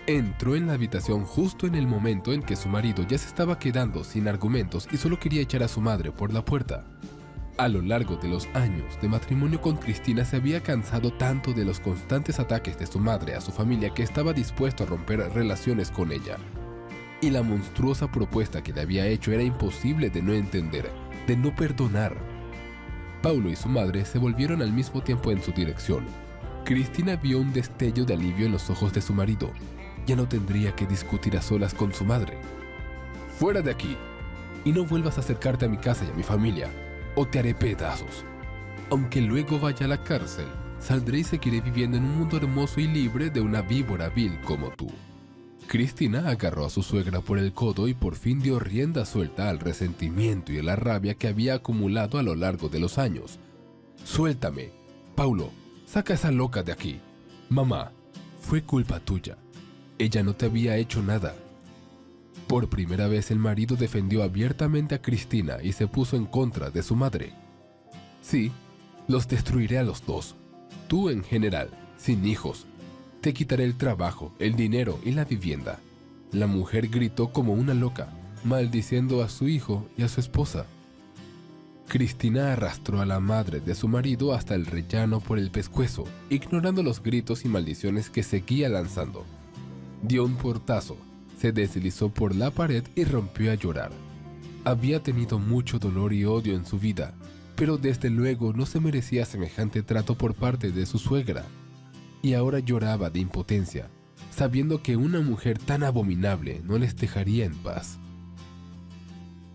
Entró en la habitación justo en el momento en que su marido ya se estaba quedando sin argumentos y solo quería echar a su madre por la puerta. A lo largo de los años de matrimonio con Cristina se había cansado tanto de los constantes ataques de su madre a su familia que estaba dispuesto a romper relaciones con ella. Y la monstruosa propuesta que le había hecho era imposible de no entender, de no perdonar. Paulo y su madre se volvieron al mismo tiempo en su dirección. Cristina vio un destello de alivio en los ojos de su marido. Ya no tendría que discutir a solas con su madre. ¡Fuera de aquí! Y no vuelvas a acercarte a mi casa y a mi familia, o te haré pedazos. Aunque luego vaya a la cárcel, saldré y seguiré viviendo en un mundo hermoso y libre de una víbora vil como tú. Cristina agarró a su suegra por el codo y por fin dio rienda suelta al resentimiento y a la rabia que había acumulado a lo largo de los años. ¡Suéltame! Paulo, saca a esa loca de aquí. Mamá, fue culpa tuya. Ella no te había hecho nada. Por primera vez el marido defendió abiertamente a Cristina y se puso en contra de su madre. Sí, los destruiré a los dos. Tú en general, sin hijos. Te quitaré el trabajo, el dinero y la vivienda. La mujer gritó como una loca, maldiciendo a su hijo y a su esposa. Cristina arrastró a la madre de su marido hasta el rellano por el pescuezo, ignorando los gritos y maldiciones que seguía lanzando. Dio un portazo, se deslizó por la pared y rompió a llorar. Había tenido mucho dolor y odio en su vida, pero desde luego no se merecía semejante trato por parte de su suegra. Y ahora lloraba de impotencia, sabiendo que una mujer tan abominable no les dejaría en paz.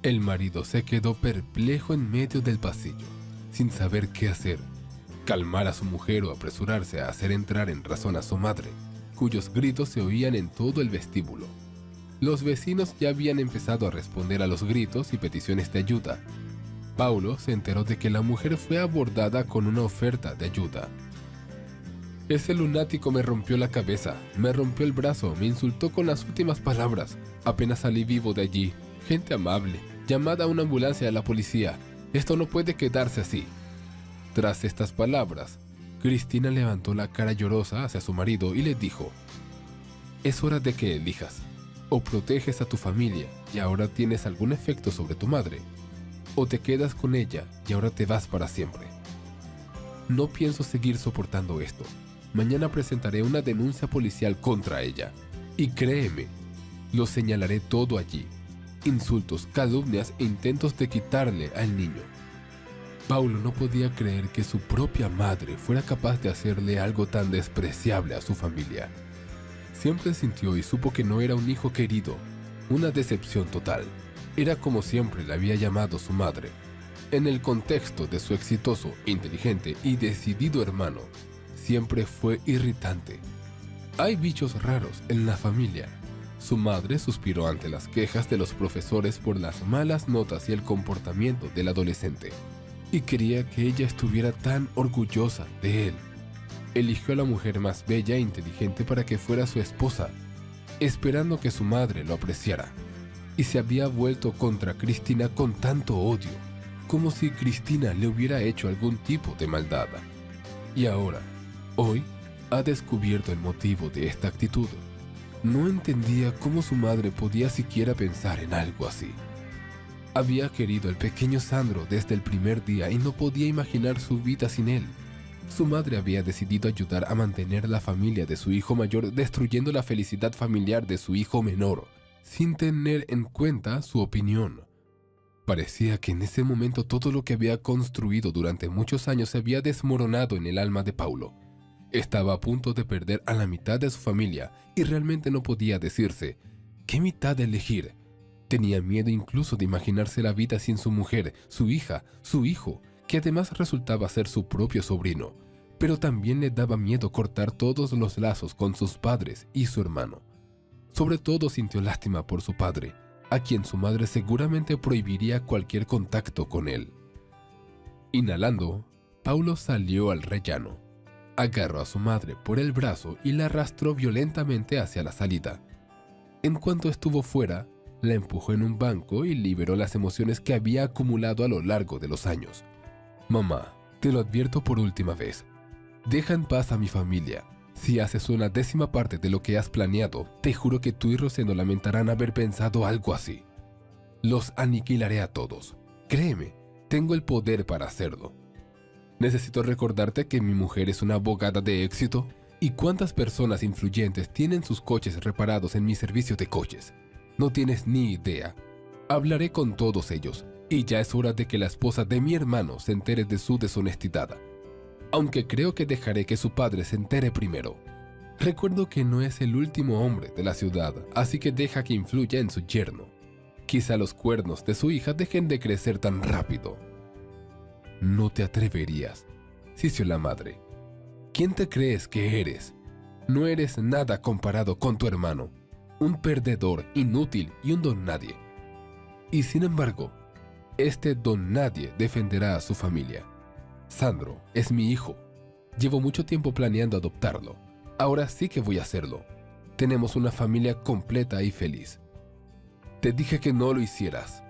El marido se quedó perplejo en medio del pasillo, sin saber qué hacer, calmar a su mujer o apresurarse a hacer entrar en razón a su madre, cuyos gritos se oían en todo el vestíbulo. Los vecinos ya habían empezado a responder a los gritos y peticiones de ayuda. Paulo se enteró de que la mujer fue abordada con una oferta de ayuda. Ese lunático me rompió la cabeza, me rompió el brazo, me insultó con las últimas palabras. Apenas salí vivo de allí. Gente amable, llamad a una ambulancia a la policía. Esto no puede quedarse así. Tras estas palabras, Cristina levantó la cara llorosa hacia su marido y le dijo: es hora de que elijas. O proteges a tu familia y ahora tienes algún efecto sobre tu madre, o te quedas con ella y ahora te vas para siempre. No pienso seguir soportando esto. Mañana presentaré una denuncia policial contra ella. Y créeme, lo señalaré todo allí. Insultos, calumnias e intentos de quitarle al niño. Paulo no podía creer que su propia madre fuera capaz de hacerle algo tan despreciable a su familia. Siempre sintió y supo que no era un hijo querido, una decepción total. Era como siempre le había llamado su madre. En el contexto de su exitoso, inteligente y decidido hermano, siempre fue irritante. Hay bichos raros en la familia. Su madre suspiró ante las quejas de los profesores por las malas notas y el comportamiento del adolescente, y quería que ella estuviera tan orgullosa de él. Eligió a la mujer más bella e inteligente para que fuera su esposa, esperando que su madre lo apreciara, y se había vuelto contra Cristina con tanto odio, como si Cristina le hubiera hecho algún tipo de maldad. Y ahora, hoy, ha descubierto el motivo de esta actitud. No entendía cómo su madre podía siquiera pensar en algo así. Había querido al pequeño Sandro desde el primer día y no podía imaginar su vida sin él. Su madre había decidido ayudar a mantener la familia de su hijo mayor, destruyendo la felicidad familiar de su hijo menor, sin tener en cuenta su opinión. Parecía que en ese momento todo lo que había construido durante muchos años se había desmoronado en el alma de Paulo. Estaba a punto de perder a la mitad de su familia y realmente no podía decirse qué mitad elegir. Tenía miedo incluso de imaginarse la vida sin su mujer, su hija, su hijo, que además resultaba ser su propio sobrino. Pero también le daba miedo cortar todos los lazos con sus padres y su hermano. Sobre todo sintió lástima por su padre, a quien su madre seguramente prohibiría cualquier contacto con él. Inhalando, Paulo salió al rellano. Agarró a su madre por el brazo y la arrastró violentamente hacia la salida. En cuanto estuvo fuera, la empujó en un banco y liberó las emociones que había acumulado a lo largo de los años. «Mamá, te lo advierto por última vez. Deja en paz a mi familia. Si haces una 10ª parte de lo que has planeado, te juro que tú y Rosendo lamentarán haber pensado algo así. Los aniquilaré a todos. Créeme, tengo el poder para hacerlo. Necesito recordarte que mi mujer es una abogada de éxito. ¿Y cuántas personas influyentes tienen sus coches reparados en mi servicio de coches? No tienes ni idea. Hablaré con todos ellos, y ya es hora de que la esposa de mi hermano se entere de su deshonestidad. Aunque creo que dejaré que su padre se entere primero. Recuerdo que no es el último hombre de la ciudad, así que deja que influya en su yerno. Quizá los cuernos de su hija dejen de crecer tan rápido». «No te atreverías», sisió la madre. «¿Quién te crees que eres? No eres nada comparado con tu hermano, un perdedor, inútil y un don nadie. Y sin embargo, este don nadie defenderá a su familia. Sandro es mi hijo. Llevo mucho tiempo planeando adoptarlo. Ahora sí que voy a hacerlo. Tenemos una familia completa y feliz. Te dije que no lo hicieras».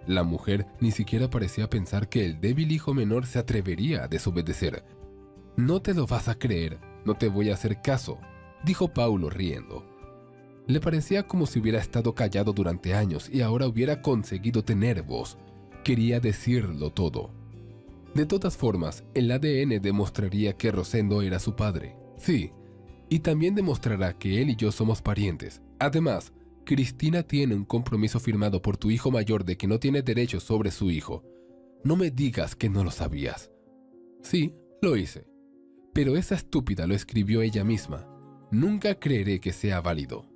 La mujer ni siquiera parecía pensar que el débil hijo menor se atrevería a desobedecer. «No te lo vas a creer, no te voy a hacer caso», dijo Paulo riendo. Le parecía como si hubiera estado callado durante años y ahora hubiera conseguido tener voz. Quería decirlo todo. De todas formas, el ADN demostraría que Rosendo era su padre. Sí, y también demostrará que él y yo somos parientes. Además, Cristina tiene un compromiso firmado por tu hijo mayor de que no tiene derechos sobre su hijo. No me digas que no lo sabías. Sí, lo hice. Pero esa estúpida lo escribió ella misma. Nunca creeré que sea válido.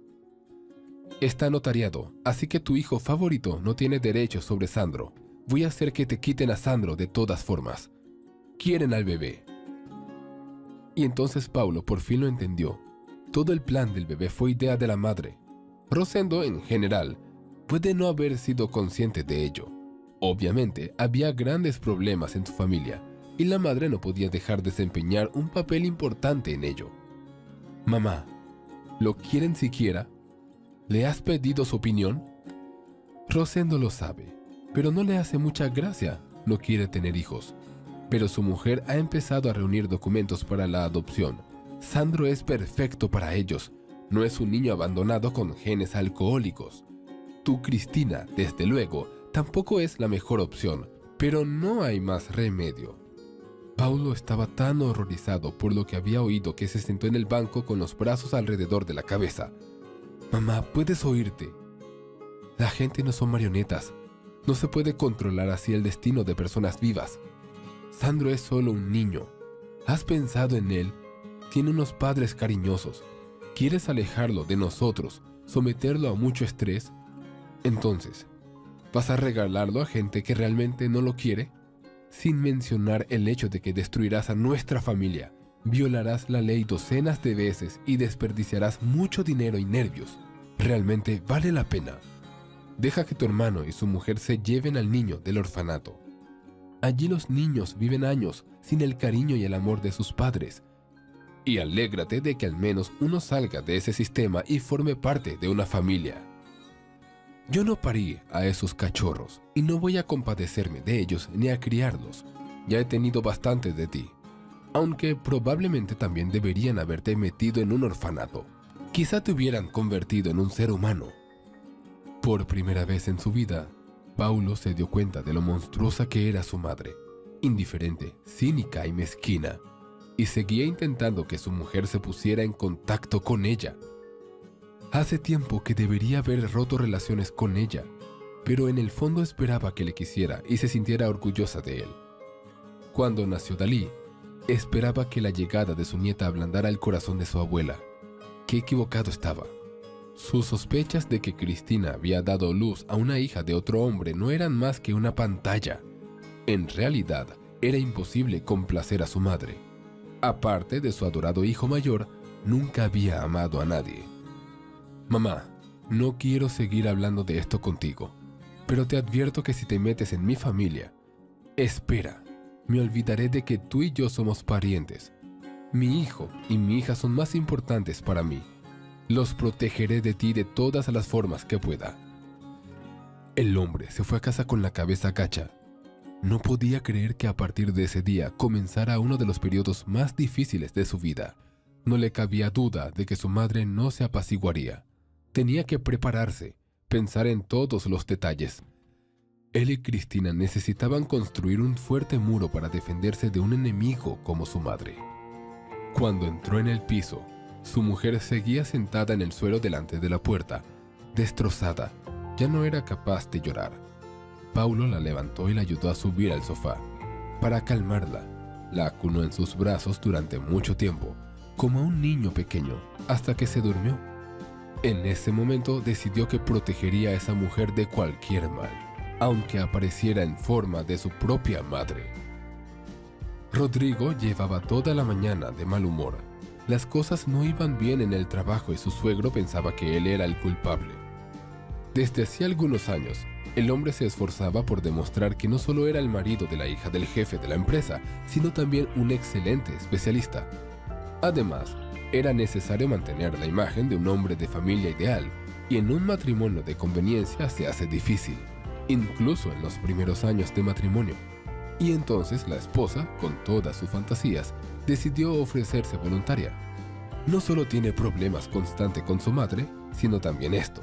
Está notariado, así que tu hijo favorito no tiene derechos sobre Sandro. Voy a hacer que te quiten a Sandro de todas formas. Quieren al bebé. Y entonces Paulo por fin lo entendió. Todo el plan del bebé fue idea de la madre. Rosendo, en general, puede no haber sido consciente de ello. Obviamente, había grandes problemas en su familia, y la madre no podía dejar de desempeñar un papel importante en ello. «Mamá, ¿lo quieren siquiera? ¿Le has pedido su opinión?» Rosendo lo sabe, pero no le hace mucha gracia, no quiere tener hijos. Pero su mujer ha empezado a reunir documentos para la adopción. Sandro es perfecto para ellos. No es un niño abandonado con genes alcohólicos. Tu Cristina, desde luego, tampoco es la mejor opción, pero no hay más remedio. Paulo estaba tan horrorizado por lo que había oído que se sentó en el banco con los brazos alrededor de la cabeza. «Mamá, ¿puedes oírte? La gente no son marionetas. No se puede controlar así el destino de personas vivas. Sandro es solo un niño. ¿Has pensado en él? Tiene unos padres cariñosos. ¿Quieres alejarlo de nosotros, someterlo a mucho estrés? Entonces, ¿vas a regalarlo a gente que realmente no lo quiere? Sin mencionar el hecho de que destruirás a nuestra familia, violarás la ley docenas de veces y desperdiciarás mucho dinero y nervios. ¿Realmente vale la pena? Deja que tu hermano y su mujer se lleven al niño del orfanato. Allí los niños viven años sin el cariño y el amor de sus padres. Y alégrate de que al menos uno salga de ese sistema y forme parte de una familia. Yo no parí a esos cachorros y no voy a compadecerme de ellos ni a criarlos. Ya he tenido bastante de ti. Aunque probablemente también deberían haberte metido en un orfanato. Quizá te hubieran convertido en un ser humano». Por primera vez en su vida, Paulo se dio cuenta de lo monstruosa que era su madre, indiferente, cínica y mezquina, y seguía intentando que su mujer se pusiera en contacto con ella. Hace tiempo que debería haber roto relaciones con ella, pero en el fondo esperaba que le quisiera y se sintiera orgullosa de él. Cuando nació Dalí, esperaba que la llegada de su nieta ablandara el corazón de su abuela. Qué equivocado estaba. Sus sospechas de que Cristina había dado luz a una hija de otro hombre no eran más que una pantalla. En realidad, era imposible complacer a su madre. Aparte de su adorado hijo mayor, nunca había amado a nadie. «Mamá, no quiero seguir hablando de esto contigo, pero te advierto que si te metes en mi familia, espera, me olvidaré de que tú y yo somos parientes. Mi hijo y mi hija son más importantes para mí. Los protegeré de ti de todas las formas que pueda». El hombre se fue a casa con la cabeza gacha. No podía creer que a partir de ese día comenzara uno de los periodos más difíciles de su vida. No le cabía duda de que su madre no se apaciguaría. Tenía que prepararse, pensar en todos los detalles. Él y Cristina necesitaban construir un fuerte muro para defenderse de un enemigo como su madre. Cuando entró en el piso, su mujer seguía sentada en el suelo delante de la puerta, destrozada. Ya no era capaz de llorar. Paulo la levantó y la ayudó a subir al sofá. Para calmarla, la acunó en sus brazos durante mucho tiempo, como a un niño pequeño, hasta que se durmió. En ese momento decidió que protegería a esa mujer de cualquier mal, aunque apareciera en forma de su propia madre. Rodrigo llevaba toda la mañana de mal humor. Las cosas no iban bien en el trabajo y su suegro pensaba que él era el culpable. Desde hacía algunos años, el hombre se esforzaba por demostrar que no solo era el marido de la hija del jefe de la empresa, sino también un excelente especialista. Además, era necesario mantener la imagen de un hombre de familia ideal, y en un matrimonio de conveniencia se hace difícil, incluso en los primeros años de matrimonio. Y entonces la esposa, con todas sus fantasías, decidió ofrecerse voluntaria. No solo tiene problemas constantes con su madre, sino también esto.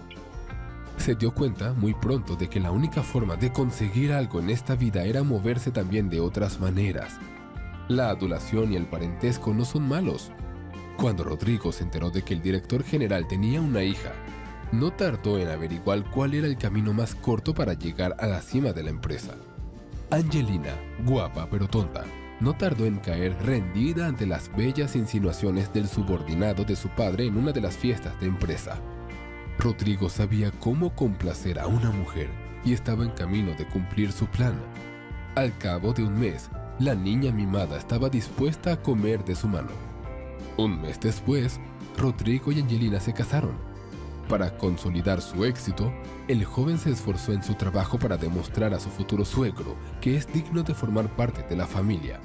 Se dio cuenta muy pronto de que la única forma de conseguir algo en esta vida era moverse también de otras maneras. La adulación y el parentesco no son malos. Cuando Rodrigo se enteró de que el director general tenía una hija, no tardó en averiguar cuál era el camino más corto para llegar a la cima de la empresa. Angelina, guapa pero tonta, no tardó en caer rendida ante las bellas insinuaciones del subordinado de su padre en una de las fiestas de empresa. Rodrigo sabía cómo complacer a una mujer y estaba en camino de cumplir su plan. Al cabo de un mes, la niña mimada estaba dispuesta a comer de su mano. Un mes después, Rodrigo y Angelina se casaron. Para consolidar su éxito, el joven se esforzó en su trabajo para demostrar a su futuro suegro que es digno de formar parte de la familia.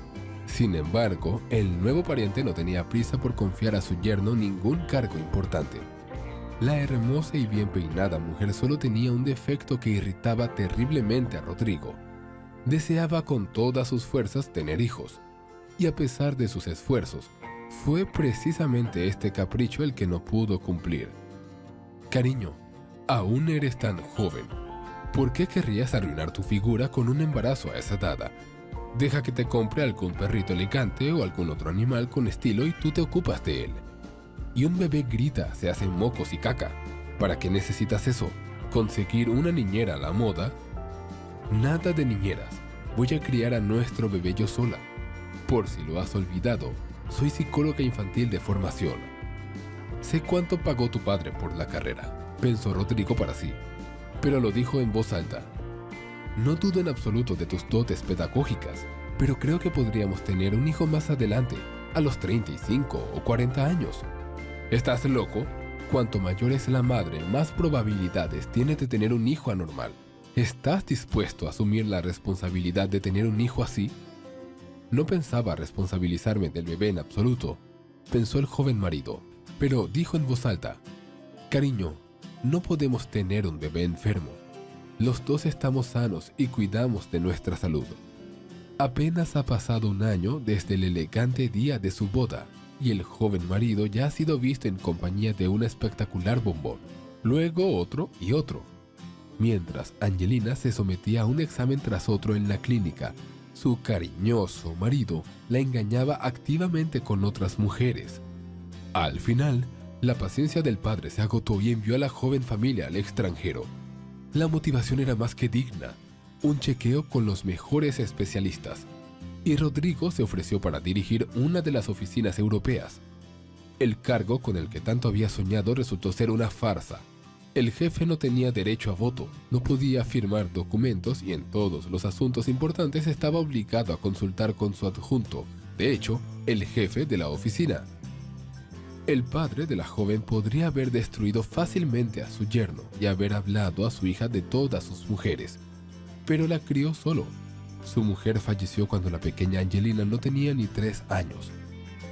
Sin embargo, el nuevo pariente no tenía prisa por confiar a su yerno ningún cargo importante. La hermosa y bien peinada mujer solo tenía un defecto que irritaba terriblemente a Rodrigo. Deseaba con todas sus fuerzas tener hijos, y a pesar de sus esfuerzos, Fue precisamente este capricho el que no pudo cumplir. Cariño, aún eres tan joven. ¿Por qué querrías arruinar tu figura con un embarazo a esa edad? Deja que te compre algún perrito elegante o algún otro animal con estilo y tú te ocupas de él. Y un bebé grita, se hacen mocos y caca. ¿Para qué necesitas eso? ¿Conseguir una niñera a la moda? Nada de niñeras. Voy a criar a nuestro bebé yo sola. Por si lo has olvidado, soy psicóloga infantil de formación. Sé cuánto pagó tu padre por la carrera, pensó Rodrigo para sí, pero lo dijo en voz alta. No dudo en absoluto de tus dotes pedagógicas, pero creo que podríamos tener un hijo más adelante, a los 35 o 40 años. ¿Estás loco? Cuanto mayor es la madre, más probabilidades tiene de tener un hijo anormal. ¿Estás dispuesto a asumir la responsabilidad de tener un hijo así? No pensaba responsabilizarme del bebé en absoluto, pensó el joven marido, pero dijo en voz alta, cariño, no podemos tener un bebé enfermo. Los dos estamos sanos y cuidamos de nuestra salud. Apenas ha pasado un año desde el elegante día de su boda, y el joven marido ya ha sido visto en compañía de un espectacular bombón, luego otro y otro. Mientras Angelina se sometía a un examen tras otro en la clínica, su cariñoso marido la engañaba activamente con otras mujeres. Al final, la paciencia del padre se agotó y envió a la joven familia al extranjero. La motivación era más que digna, un chequeo con los mejores especialistas, y Rodrigo se ofreció para dirigir una de las oficinas europeas. El cargo con el que tanto había soñado resultó ser una farsa. El jefe no tenía derecho a voto, no podía firmar documentos y en todos los asuntos importantes estaba obligado a consultar con su adjunto, de hecho, el jefe de la oficina. El padre de la joven podría haber destruido fácilmente a su yerno y haber hablado a su hija de todas sus mujeres, pero la crió solo. Su mujer falleció cuando la pequeña Angelina no tenía ni 3 años.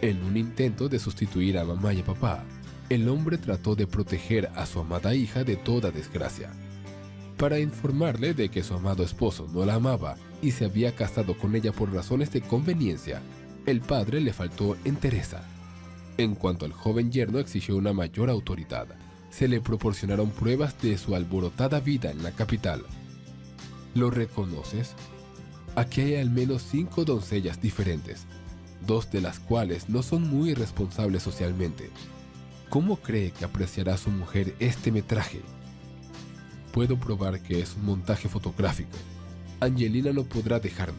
En un intento de sustituir a mamá y a papá, el hombre trató de proteger a su amada hija de toda desgracia. Para informarle de que su amado esposo no la amaba y se había casado con ella por razones de conveniencia, el padre le faltó entereza. En cuanto al joven yerno exigió una mayor autoridad, se le proporcionaron pruebas de su alborotada vida en la capital. ¿Lo reconoces? Aquí hay al menos 5 doncellas diferentes, 2 de las cuales no son muy responsables socialmente. ¿Cómo cree que apreciará su mujer este metraje? Puedo probar que es un montaje fotográfico. Angelina no podrá dejarme.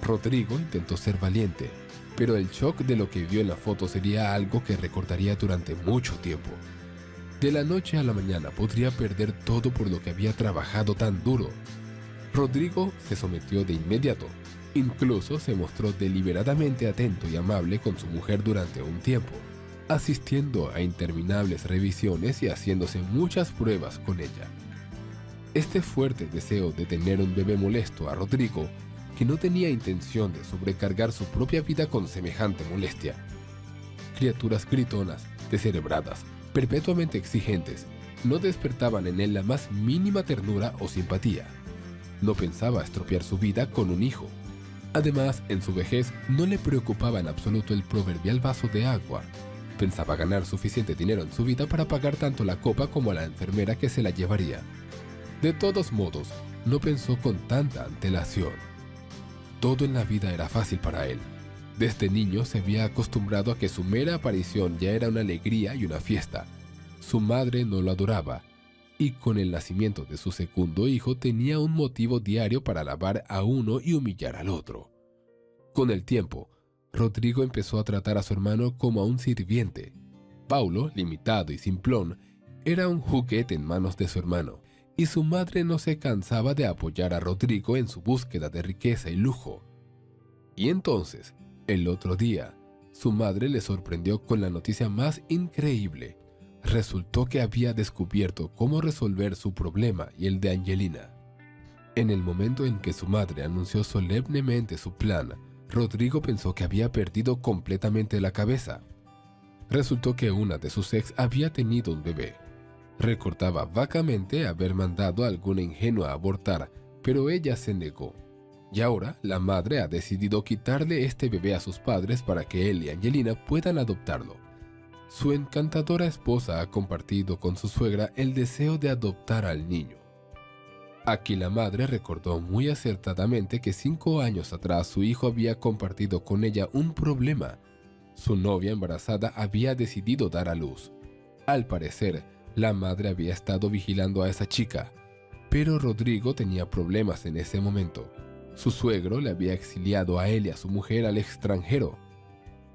Rodrigo intentó ser valiente, pero el shock de lo que vio en la foto sería algo que recordaría durante mucho tiempo. De la noche a la mañana podría perder todo por lo que había trabajado tan duro. Rodrigo se sometió de inmediato. Incluso se mostró deliberadamente atento y amable con su mujer durante un tiempo, asistiendo a interminables revisiones y haciéndose muchas pruebas con ella. Este fuerte deseo de tener un bebé molestó a Rodrigo, que no tenía intención de sobrecargar su propia vida con semejante molestia. Criaturas gritonas, descerebradas, perpetuamente exigentes, no despertaban en él la más mínima ternura o simpatía. No pensaba estropear su vida con un hijo. Además, en su vejez no le preocupaba en absoluto el proverbial vaso de agua. Pensaba ganar suficiente dinero en su vida para pagar tanto la copa como a la enfermera que se la llevaría. De todos modos, no pensó con tanta antelación. Todo en la vida era fácil para él. Desde niño se había acostumbrado a que su mera aparición ya era una alegría y una fiesta. Su madre no lo adoraba, y con el nacimiento de su segundo hijo tenía un motivo diario para alabar a uno y humillar al otro. Con el tiempo, Rodrigo empezó a tratar a su hermano como a un sirviente. Paulo, limitado y simplón, era un juguete en manos de su hermano, y su madre no se cansaba de apoyar a Rodrigo en su búsqueda de riqueza y lujo. Y entonces, el otro día, su madre le sorprendió con la noticia más increíble. Resultó que había descubierto cómo resolver su problema y el de Angelina. En el momento en que su madre anunció solemnemente su plan, Rodrigo pensó que había perdido completamente la cabeza. Resultó que una de sus ex había tenido un bebé. Recordaba vagamente haber mandado a alguna ingenua a abortar, pero ella se negó. Y ahora la madre ha decidido quitarle este bebé a sus padres para que él y Angelina puedan adoptarlo. Su encantadora esposa ha compartido con su suegra el deseo de adoptar al niño. Aquí la madre recordó muy acertadamente que 5 años atrás su hijo había compartido con ella un problema. Su novia embarazada había decidido dar a luz. Al parecer, la madre había estado vigilando a esa chica, pero Rodrigo tenía problemas en ese momento. Su suegro le había exiliado a él y a su mujer al extranjero.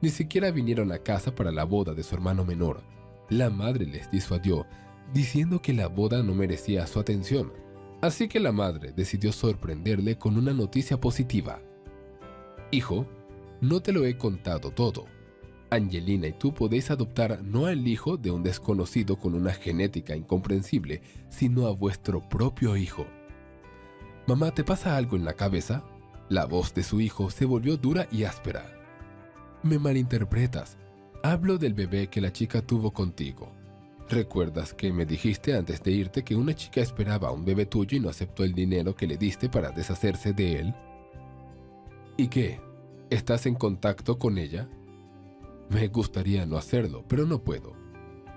Ni siquiera vinieron a casa para la boda de su hermano menor. La madre les disuadió, diciendo que la boda no merecía su atención. Así que la madre decidió sorprenderle con una noticia positiva. Hijo, no te lo he contado todo. Angelina y tú podéis adoptar no al hijo de un desconocido con una genética incomprensible, sino a vuestro propio hijo. Mamá, ¿te pasa algo en la cabeza? La voz de su hijo se volvió dura y áspera. Me malinterpretas. Hablo del bebé que la chica tuvo contigo. ¿Recuerdas que me dijiste antes de irte que una chica esperaba a un bebé tuyo y no aceptó el dinero que le diste para deshacerse de él? ¿Y qué? ¿Estás en contacto con ella? Me gustaría no hacerlo, pero no puedo,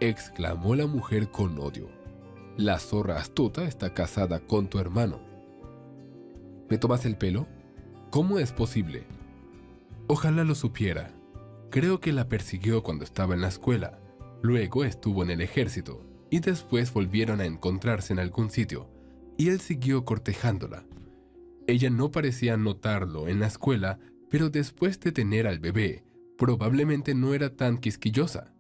exclamó la mujer con odio. La zorra astuta está casada con tu hermano. ¿Me tomas el pelo? ¿Cómo es posible? Ojalá lo supiera. Creo que la persiguió cuando estaba en la escuela. Luego estuvo en el ejército y después volvieron a encontrarse en algún sitio y él siguió cortejándola. Ella no parecía notarlo en la escuela, pero después de tener al bebé, probablemente no era tan quisquillosa.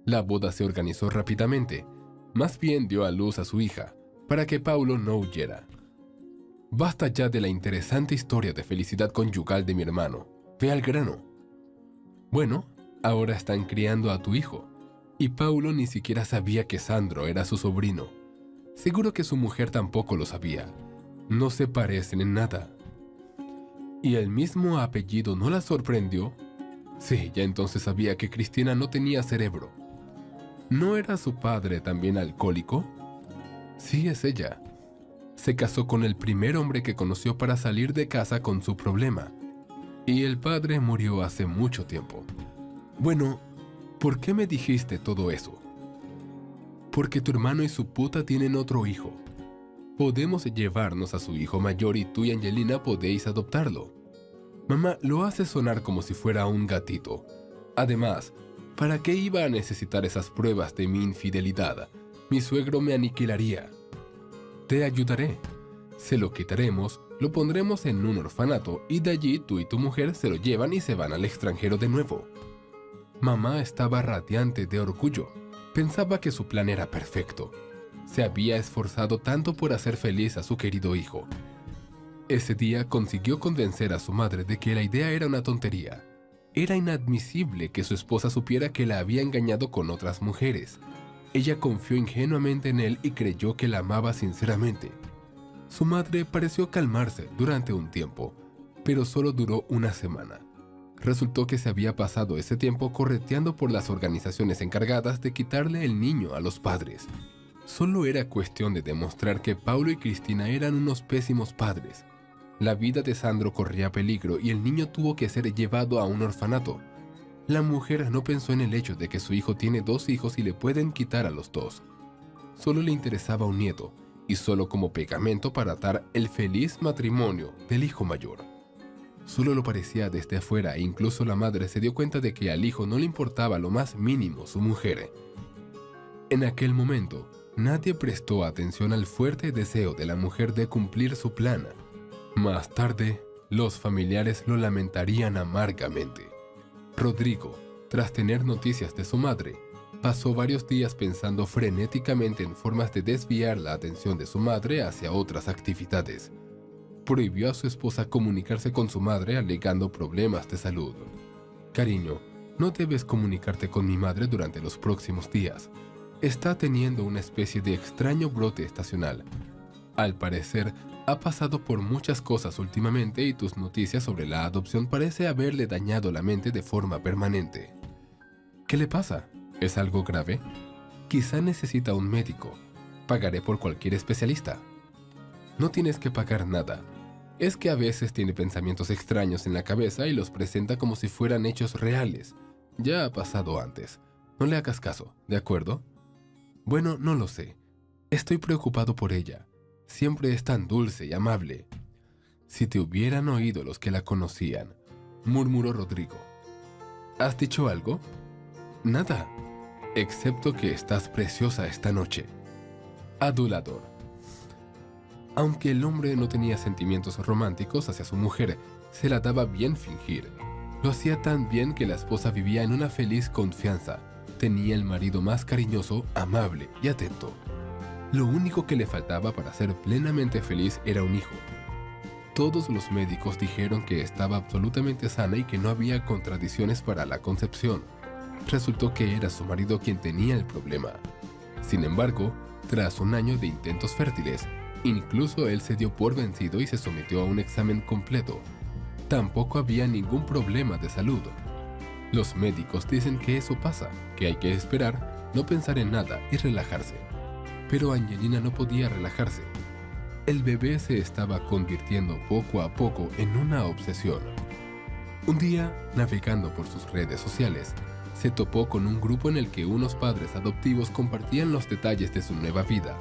La boda se organizó rápidamente, más bien dio a luz a su hija, para que Paulo no huyera. Basta ya de la interesante historia de felicidad conyugal de mi hermano. Ve al grano. Bueno, ahora están criando a tu hijo. Y Paulo ni siquiera sabía que Sandro era su sobrino. Seguro que su mujer tampoco lo sabía. No se parecen en nada. ¿Y el mismo apellido no la sorprendió? Sí, ya entonces sabía que Cristina no tenía cerebro. ¿No era su padre también alcohólico? Sí, es ella. Se casó con el primer hombre que conoció para salir de casa con su problema. Y el padre murió hace mucho tiempo. Bueno, ¿por qué me dijiste todo eso? Porque tu hermano y su puta tienen otro hijo. Podemos llevarnos a su hijo mayor y tú y Angelina podéis adoptarlo. Mamá, lo hace sonar como si fuera un gatito. Además, ¿para qué iba a necesitar esas pruebas de mi infidelidad? Mi suegro me aniquilaría. Te ayudaré. Se lo quitaremos, lo pondremos en un orfanato y de allí tú y tu mujer se lo llevan y se van al extranjero de nuevo. Mamá estaba radiante de orgullo. Pensaba que su plan era perfecto. Se había esforzado tanto por hacer feliz a su querido hijo. Ese día consiguió convencer a su madre de que la idea era una tontería. Era inadmisible que su esposa supiera que la había engañado con otras mujeres. Ella confió ingenuamente en él y creyó que la amaba sinceramente. Su madre pareció calmarse durante un tiempo, pero solo duró una semana. Resultó que se había pasado ese tiempo correteando por las organizaciones encargadas de quitarle el niño a los padres. Solo era cuestión de demostrar que Paulo y Cristina eran unos pésimos padres. La vida de Sandro corría peligro y el niño tuvo que ser llevado a un orfanato. La mujer no pensó en el hecho de que su hijo tiene 2 hijos y le pueden quitar a los 2. Solo le interesaba un nieto, y solo como pegamento para atar el feliz matrimonio del hijo mayor. Solo lo parecía desde afuera e incluso la madre se dio cuenta de que al hijo no le importaba lo más mínimo su mujer. En aquel momento, nadie prestó atención al fuerte deseo de la mujer de cumplir su plan. Más tarde, los familiares lo lamentarían amargamente. Rodrigo, tras tener noticias de su madre, pasó varios días pensando frenéticamente en formas de desviar la atención de su madre hacia otras actividades. Prohibió a su esposa comunicarse con su madre alegando problemas de salud. Cariño, no debes comunicarte con mi madre durante los próximos días. Está teniendo una especie de extraño brote estacional. Al parecer, ha pasado por muchas cosas últimamente y tus noticias sobre la adopción parece haberle dañado la mente de forma permanente. ¿Qué le pasa? ¿Es algo grave? Quizá necesita un médico. Pagaré por cualquier especialista. No tienes que pagar nada. es que a veces tiene pensamientos extraños en la cabeza y los presenta como si fueran hechos reales. Ya ha pasado antes. No le hagas caso, ¿de acuerdo? Bueno, no lo sé. Estoy preocupado por ella. Siempre es tan dulce y amable. Si te hubieran oído los que la conocían, murmuró Rodrigo. ¿Has dicho algo? Nada, excepto que estás preciosa esta noche. Adulador. Aunque el hombre no tenía sentimientos románticos hacia su mujer, se la daba bien fingir. Lo hacía tan bien que la esposa vivía en una feliz confianza. Tenía el marido más cariñoso, amable y atento. Lo único que le faltaba para ser plenamente feliz era un hijo. Todos los médicos dijeron que estaba absolutamente sana y que no había contradicciones para la concepción. Resultó que era su marido quien tenía el problema. Sin embargo, tras un año de intentos fértiles, incluso él se dio por vencido y se sometió a un examen completo. Tampoco había ningún problema de salud. Los médicos dicen que eso pasa, que hay que esperar, no pensar en nada y relajarse. Pero Angelina no podía relajarse. El bebé se estaba convirtiendo poco a poco en una obsesión. Un día, navegando por sus redes sociales, se topó con un grupo en el que unos padres adoptivos compartían los detalles de su nueva vida.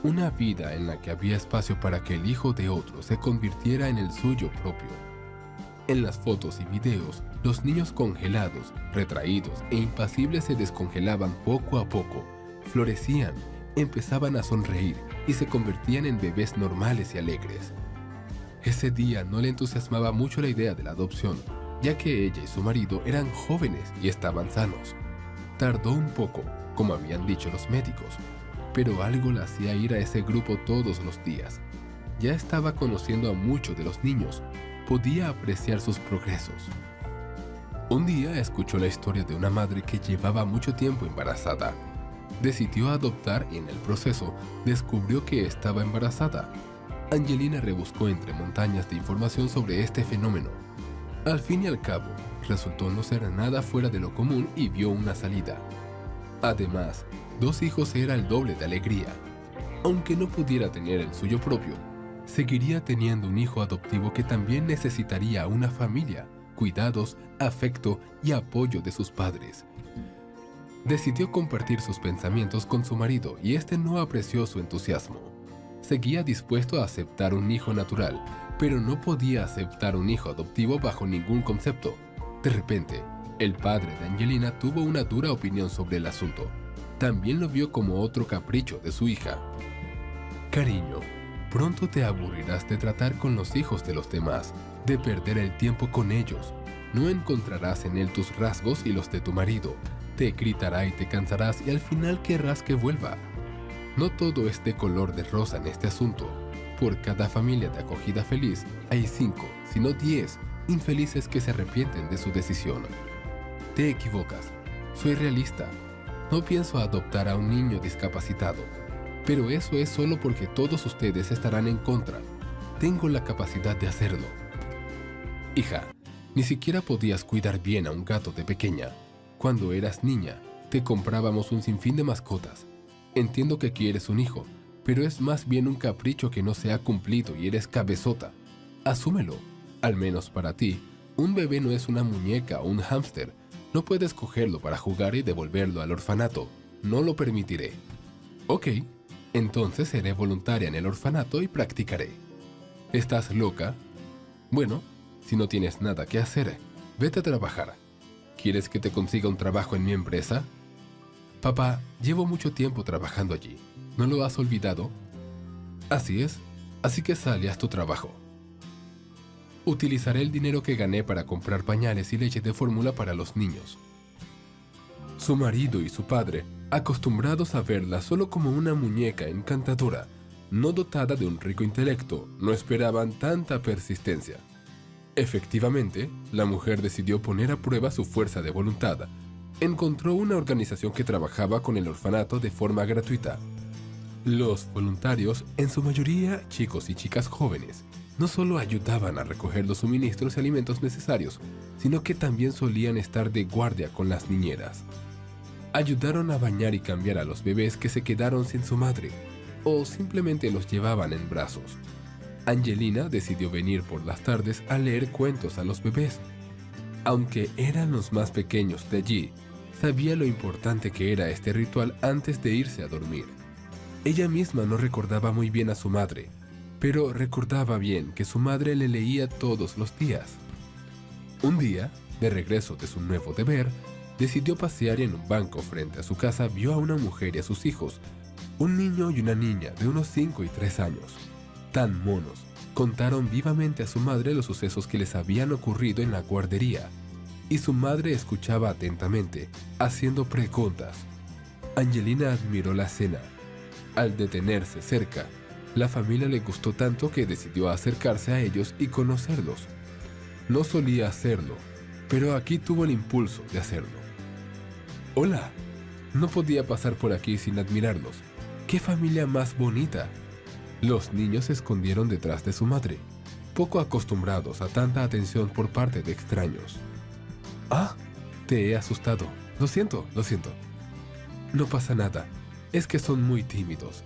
Una vida en la que había espacio para que el hijo de otro se convirtiera en el suyo propio. En las fotos y videos, los niños congelados, retraídos e impasibles se descongelaban poco a poco, florecían, empezaban a sonreír y se convertían en bebés normales y alegres. Ese día no le entusiasmaba mucho la idea de la adopción, ya que ella y su marido eran jóvenes y estaban sanos. Tardó un poco, como habían dicho los médicos, pero algo la hacía ir a ese grupo todos los días. Ya estaba conociendo a muchos de los niños, podía apreciar sus progresos. Un día escuchó la historia de una madre que llevaba mucho tiempo embarazada. Decidió adoptar y en el proceso descubrió que estaba embarazada. Angelina rebuscó entre montañas de información sobre este fenómeno. Al fin y al cabo, resultó no ser nada fuera de lo común y vio una salida. Además, 2 hijos era el doble de alegría. Aunque no pudiera tener el suyo propio, seguiría teniendo un hijo adoptivo que también necesitaría una familia, cuidados, afecto y apoyo de sus padres. Decidió compartir sus pensamientos con su marido y este no apreció su entusiasmo. Seguía dispuesto a aceptar un hijo natural, pero no podía aceptar un hijo adoptivo bajo ningún concepto. De repente, el padre de Angelina tuvo una dura opinión sobre el asunto. También lo vio como otro capricho de su hija. Cariño, pronto te aburrirás de tratar con los hijos de los demás, de perder el tiempo con ellos. No encontrarás en él tus rasgos y los de tu marido. Te gritará y te cansarás y al final querrás que vuelva. No todo es de color de rosa en este asunto. Por cada familia de acogida feliz, hay 5, si no 10, infelices que se arrepienten de su decisión. Te equivocas. Soy realista. No pienso adoptar a un niño discapacitado. Pero eso es solo porque todos ustedes estarán en contra. Tengo la capacidad de hacerlo. Hija, ni siquiera podías cuidar bien a un gato de pequeña. Cuando eras niña, te comprábamos un sinfín de mascotas. Entiendo que quieres un hijo, pero es más bien un capricho que no se ha cumplido y eres cabezota. Asúmelo. Al menos para ti, un bebé no es una muñeca o un hámster. No puedes cogerlo para jugar y devolverlo al orfanato. No lo permitiré. Ok, entonces seré voluntaria en el orfanato y practicaré. ¿Estás loca? Bueno, si no tienes nada que hacer, vete a trabajar. ¿Quieres que te consiga un trabajo en mi empresa? Papá, llevo mucho tiempo trabajando allí. ¿No lo has olvidado? Así es, así que sal y haz tu trabajo. Utilizaré el dinero que gané para comprar pañales y leche de fórmula para los niños. Su marido y su padre, acostumbrados a verla solo como una muñeca encantadora, no dotada de un rico intelecto, no esperaban tanta persistencia. Efectivamente, la mujer decidió poner a prueba su fuerza de voluntad. Encontró una organización que trabajaba con el orfanato de forma gratuita. Los voluntarios, en su mayoría chicos y chicas jóvenes, no solo ayudaban a recoger los suministros y alimentos necesarios, sino que también solían estar de guardia con las niñeras. Ayudaron a bañar y cambiar a los bebés que se quedaron sin su madre, o simplemente los llevaban en brazos. Angelina decidió venir por las tardes a leer cuentos a los bebés. Aunque eran los más pequeños de allí, sabía lo importante que era este ritual antes de irse a dormir. Ella misma no recordaba muy bien a su madre, pero recordaba bien que su madre le leía todos los días. Un día, de regreso de su nuevo deber, decidió pasear y en un banco frente a su casa vio a una mujer y a sus hijos, un niño y una niña de unos 5 y 3 años. Tan monos, contaron vivamente a su madre los sucesos que les habían ocurrido en la guardería, y su madre escuchaba atentamente, haciendo preguntas. Angelina admiró la escena. Al detenerse cerca, la familia le gustó tanto que decidió acercarse a ellos y conocerlos. No solía hacerlo, pero aquí tuvo el impulso de hacerlo. ¡Hola! No podía pasar por aquí sin admirarlos. ¡Qué familia más bonita! Los niños se escondieron detrás de su madre, poco acostumbrados a tanta atención por parte de extraños. ¡Ah! Te he asustado. Lo siento, lo siento. No pasa nada. Es que son muy tímidos.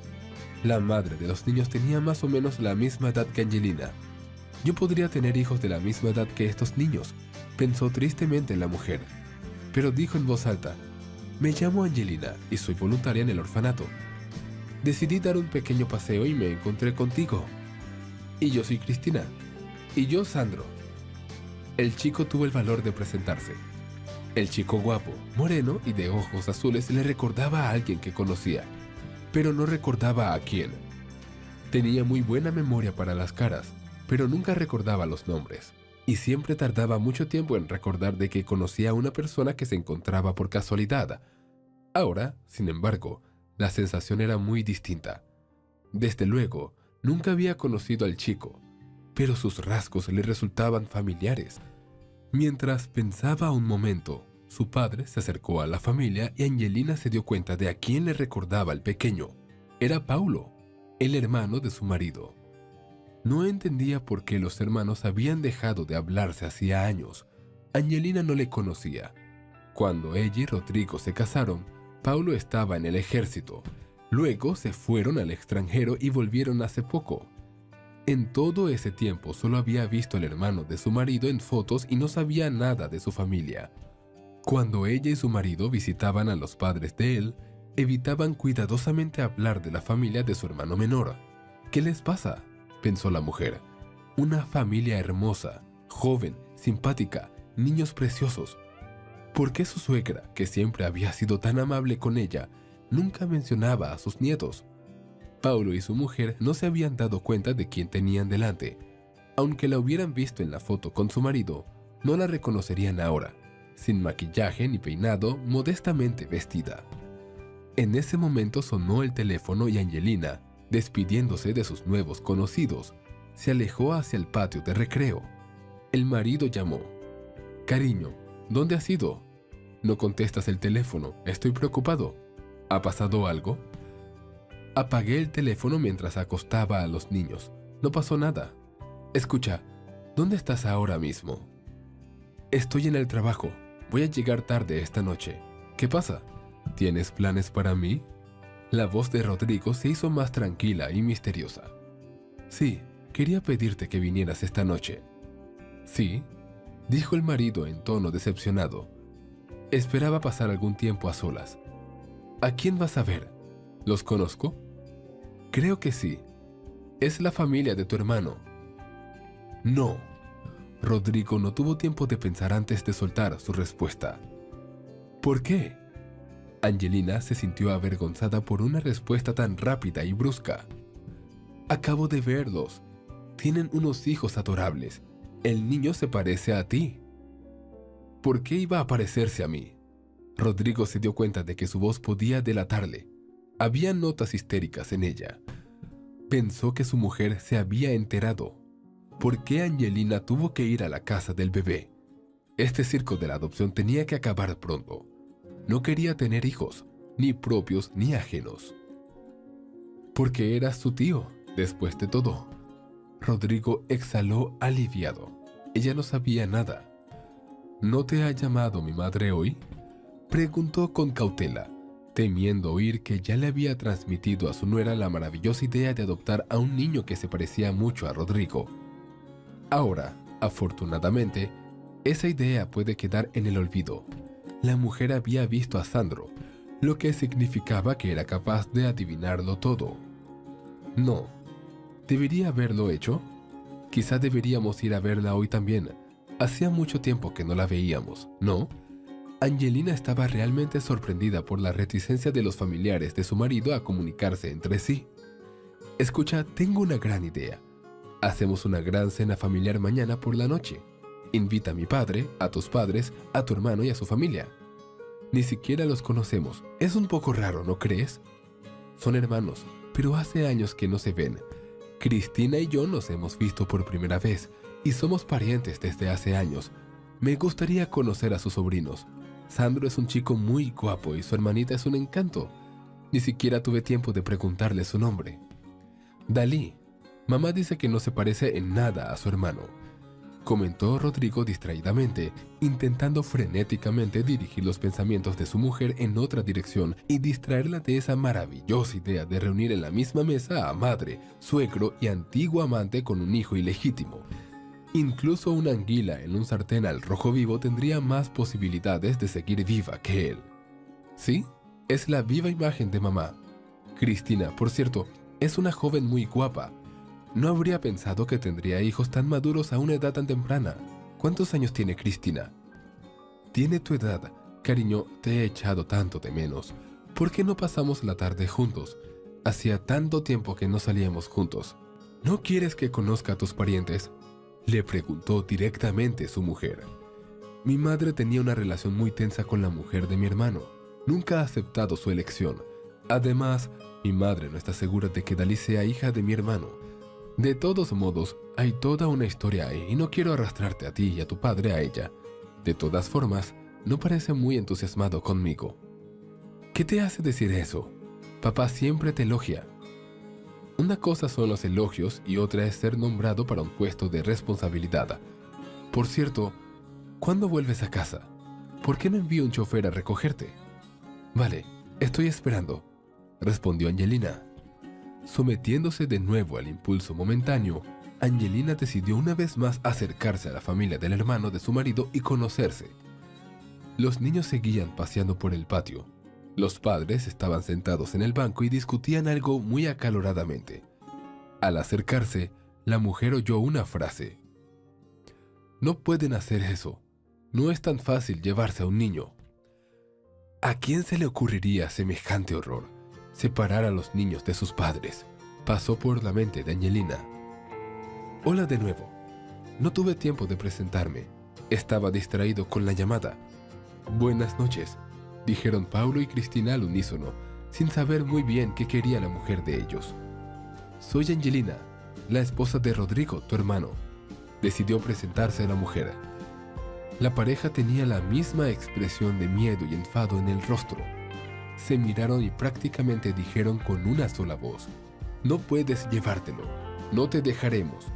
La madre de los niños tenía más o menos la misma edad que Angelina. Yo podría tener hijos de la misma edad que estos niños, pensó tristemente la mujer. Pero dijo en voz alta, me llamo Angelina y soy voluntaria en el orfanato. Decidí dar un pequeño paseo y me encontré contigo. Y yo soy Cristina. Y yo Sandro. El chico tuvo el valor de presentarse. El chico guapo, moreno y de ojos azules le recordaba a alguien que conocía, pero no recordaba a quién. Tenía muy buena memoria para las caras, pero nunca recordaba los nombres, y siempre tardaba mucho tiempo en recordar de que conocía a una persona que se encontraba por casualidad. Ahora, sin embargo, la sensación era muy distinta. Desde luego, nunca había conocido al chico, pero sus rasgos le resultaban familiares. Mientras pensaba un momento, su padre se acercó a la familia y Angelina se dio cuenta de a quién le recordaba el pequeño. Era Paulo, el hermano de su marido. No entendía por qué los hermanos habían dejado de hablarse hacía años. Angelina no le conocía. Cuando ella y Rodrigo se casaron, Paulo estaba en el ejército. Luego se fueron al extranjero y volvieron hace poco. En todo ese tiempo solo había visto al hermano de su marido en fotos y no sabía nada de su familia. Cuando ella y su marido visitaban a los padres de él, evitaban cuidadosamente hablar de la familia de su hermano menor. ¿Qué les pasa?, pensó la mujer. Una familia hermosa, joven, simpática, niños preciosos. ¿Por qué su suegra, que siempre había sido tan amable con ella, nunca mencionaba a sus nietos? Paulo y su mujer no se habían dado cuenta de quién tenían delante. Aunque la hubieran visto en la foto con su marido, no la reconocerían ahora, sin maquillaje ni peinado, modestamente vestida. En ese momento sonó el teléfono y Angelina, despidiéndose de sus nuevos conocidos, se alejó hacia el patio de recreo. El marido llamó. «Cariño, ¿dónde has ido? No contestas el teléfono, estoy preocupado. ¿Ha pasado algo?» Apagué el teléfono mientras acostaba a los niños. No pasó nada. Escucha, ¿dónde estás ahora mismo? Estoy en el trabajo. Voy a llegar tarde esta noche. ¿Qué pasa? ¿Tienes planes para mí? La voz de Rodrigo se hizo más tranquila y misteriosa. Sí, quería pedirte que vinieras esta noche. ¿Sí?, dijo el marido en tono decepcionado. Esperaba pasar algún tiempo a solas. ¿A quién vas a ver? ¿Los conozco? Creo que sí. Es la familia de tu hermano. No. Rodrigo no tuvo tiempo de pensar antes de soltar su respuesta. ¿Por qué? Angelina se sintió avergonzada por una respuesta tan rápida y brusca. Acabo de verlos. Tienen unos hijos adorables. El niño se parece a ti. ¿Por qué iba a parecerse a mí? Rodrigo se dio cuenta de que su voz podía delatarle. Había notas histéricas en ella. Pensó que su mujer se había enterado. ¿Por qué Angelina tuvo que ir a la casa del bebé? Este circo de la adopción tenía que acabar pronto. No quería tener hijos, ni propios ni ajenos. Porque eras su tío, después de todo. Rodrigo exhaló aliviado. Ella no sabía nada. ¿No te ha llamado mi madre hoy?, preguntó con cautela. temiendo oír que ya le había transmitido a su nuera la maravillosa idea de adoptar a un niño que se parecía mucho a Rodrigo. Ahora, afortunadamente, esa idea puede quedar en el olvido. La mujer había visto a Sandro, lo que significaba que era capaz de adivinarlo todo. No, ¿debería haberlo hecho? Quizá deberíamos ir a verla hoy también. Hacía mucho tiempo que no la veíamos, ¿no? Angelina estaba realmente sorprendida por la reticencia de los familiares de su marido a comunicarse entre sí. Escucha, tengo una gran idea. Hacemos una gran cena familiar mañana por la noche. Invita a mi padre, a tus padres, a tu hermano y a su familia. Ni siquiera los conocemos. Es un poco raro, ¿no crees? Son hermanos, pero hace años que no se ven. Cristina y yo nos hemos visto por primera vez y somos parientes desde hace años. Me gustaría conocer a sus sobrinos. Sandro es un chico muy guapo y su hermanita es un encanto. Ni siquiera tuve tiempo de preguntarle su nombre. Dalí. Mamá dice que no se parece en nada a su hermano, comentó Rodrigo distraídamente, intentando frenéticamente dirigir los pensamientos de su mujer en otra dirección y distraerla de esa maravillosa idea de reunir en la misma mesa a madre, suegro y antiguo amante con un hijo ilegítimo. Incluso una anguila en un sartén al rojo vivo tendría más posibilidades de seguir viva que él. ¿Sí? Es la viva imagen de mamá. Cristina, por cierto, es una joven muy guapa. No habría pensado que tendría hijos tan maduros a una edad tan temprana. ¿Cuántos años tiene Cristina? Tiene tu edad. Cariño, te he echado tanto de menos. ¿Por qué no pasamos la tarde juntos? Hacía tanto tiempo que no salíamos juntos. ¿No quieres que conozca a tus parientes?, le preguntó directamente su mujer. Mi madre tenía una relación muy tensa con la mujer de mi hermano. Nunca ha aceptado su elección. Además, mi madre no está segura de que Dalí sea hija de mi hermano. De todos modos, hay toda una historia ahí y no quiero arrastrarte a ti y a tu padre a ella. De todas formas, no parece muy entusiasmado conmigo. ¿Qué te hace decir eso? Papá siempre te elogia. Una cosa son los elogios y otra es ser nombrado para un puesto de responsabilidad. Por cierto, ¿cuándo vuelves a casa? ¿Por qué no envío un chofer a recogerte? Vale, estoy esperando, respondió Angelina. Sometiéndose de nuevo al impulso momentáneo, Angelina decidió una vez más acercarse a la familia del hermano de su marido y conocerse. Los niños seguían paseando por el patio. Los padres estaban sentados en el banco y discutían algo muy acaloradamente. Al acercarse, la mujer oyó una frase. No pueden hacer eso. No es tan fácil llevarse a un niño. ¿A quién se le ocurriría semejante horror? Separar a los niños de sus padres. Pasó por la mente de Angelina. Hola de nuevo. No tuve tiempo de presentarme. Estaba distraído con la llamada. Buenas noches, dijeron Paulo y Cristina al unísono, sin saber muy bien qué quería la mujer de ellos. Soy Angelina, la esposa de Rodrigo, tu hermano, decidió presentarse a la mujer. La pareja tenía la misma expresión de miedo y enfado en el rostro. Se miraron y prácticamente dijeron con una sola voz: no puedes llevártelo, no te dejaremos.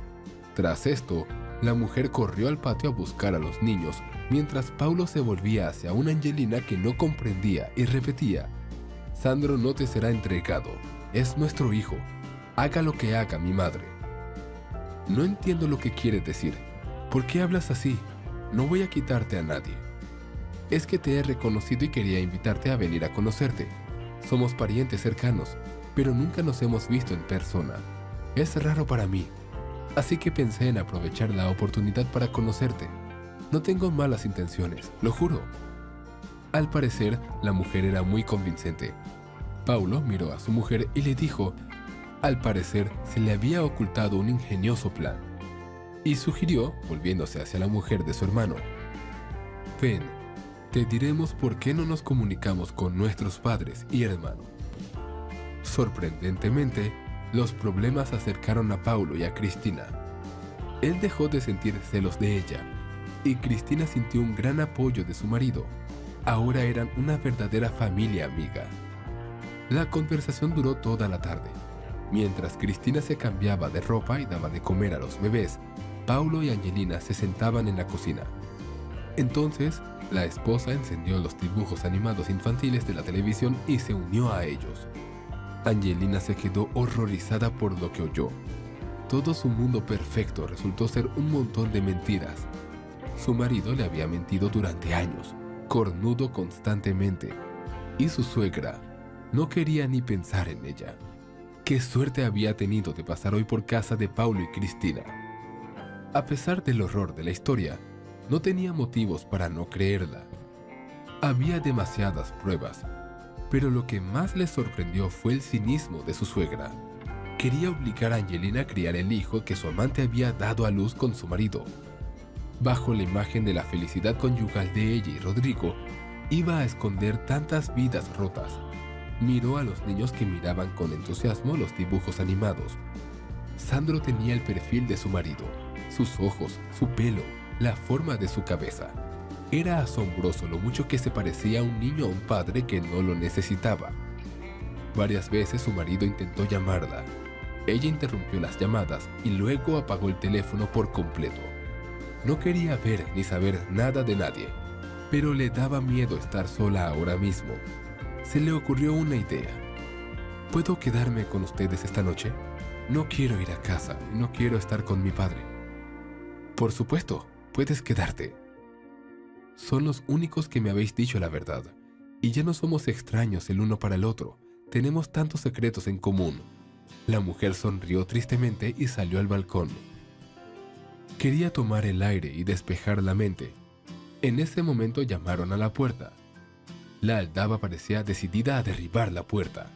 Tras esto, la mujer corrió al patio a buscar a los niños, mientras Paulo se volvía hacia una Angelina que no comprendía y repetía: Sandro no te será entregado, es nuestro hijo, haga lo que haga mi madre. No entiendo lo que quieres decir. ¿Por qué hablas así? No voy a quitarte a nadie. Es que te he reconocido y quería invitarte a venir a conocerte. Somos parientes cercanos, pero nunca nos hemos visto en persona. Es raro para mí, así que pensé en aprovechar la oportunidad para conocerte. No tengo malas intenciones, lo juro. Al parecer, la mujer era muy convincente. Paulo miró a su mujer y le dijo: al parecer, se le había ocultado un ingenioso plan. Y sugirió, volviéndose hacia la mujer de su hermano: ven, te diremos por qué no nos comunicamos con nuestros padres y hermano. Sorprendentemente, los problemas acercaron a Paulo y a Cristina. Él dejó de sentir celos de ella, y Cristina sintió un gran apoyo de su marido. Ahora eran una verdadera familia amiga. La conversación duró toda la tarde. Mientras Cristina se cambiaba de ropa y daba de comer a los bebés, Paulo y Angelina se sentaban en la cocina. Entonces, La esposa encendió los dibujos animados infantiles de la televisión y se unió a ellos. Angelina se quedó horrorizada por lo que oyó. Todo su mundo perfecto resultó ser un montón de mentiras. Su marido le había mentido durante años, cornudo constantemente, y su suegra no quería ni pensar en ella. Qué suerte había tenido de pasar hoy por casa de Paulo y Cristina. A pesar del horror de la historia, no tenía motivos para no creerla. Había demasiadas pruebas, pero lo que más le sorprendió fue el cinismo de su suegra. Quería obligar a Angelina a criar el hijo que su amante había dado a luz con su marido. Bajo la imagen de la felicidad conyugal de ella y Rodrigo, iba a esconder tantas vidas rotas. Miró a los niños que miraban con entusiasmo los dibujos animados. Sandro tenía el perfil de su marido, sus ojos, su pelo, la forma de su cabeza. Era asombroso lo mucho que se parecía a un niño a un padre que no lo necesitaba. Varias veces su marido intentó llamarla. Ella interrumpió las llamadas y luego apagó el teléfono por completo. No quería ver ni saber nada de nadie, pero le daba miedo estar sola ahora mismo. Se le ocurrió una idea. ¿Puedo quedarme con ustedes esta noche? No quiero ir a casa y no quiero estar con mi padre. Por supuesto, puedes quedarte. Son los únicos que me habéis dicho la verdad, y ya no somos extraños el uno para el otro. Tenemos tantos secretos en común. La mujer sonrió tristemente y salió al balcón. Quería tomar el aire y despejar la mente. En ese momento llamaron a la puerta. La aldaba parecía decidida a derribar la puerta.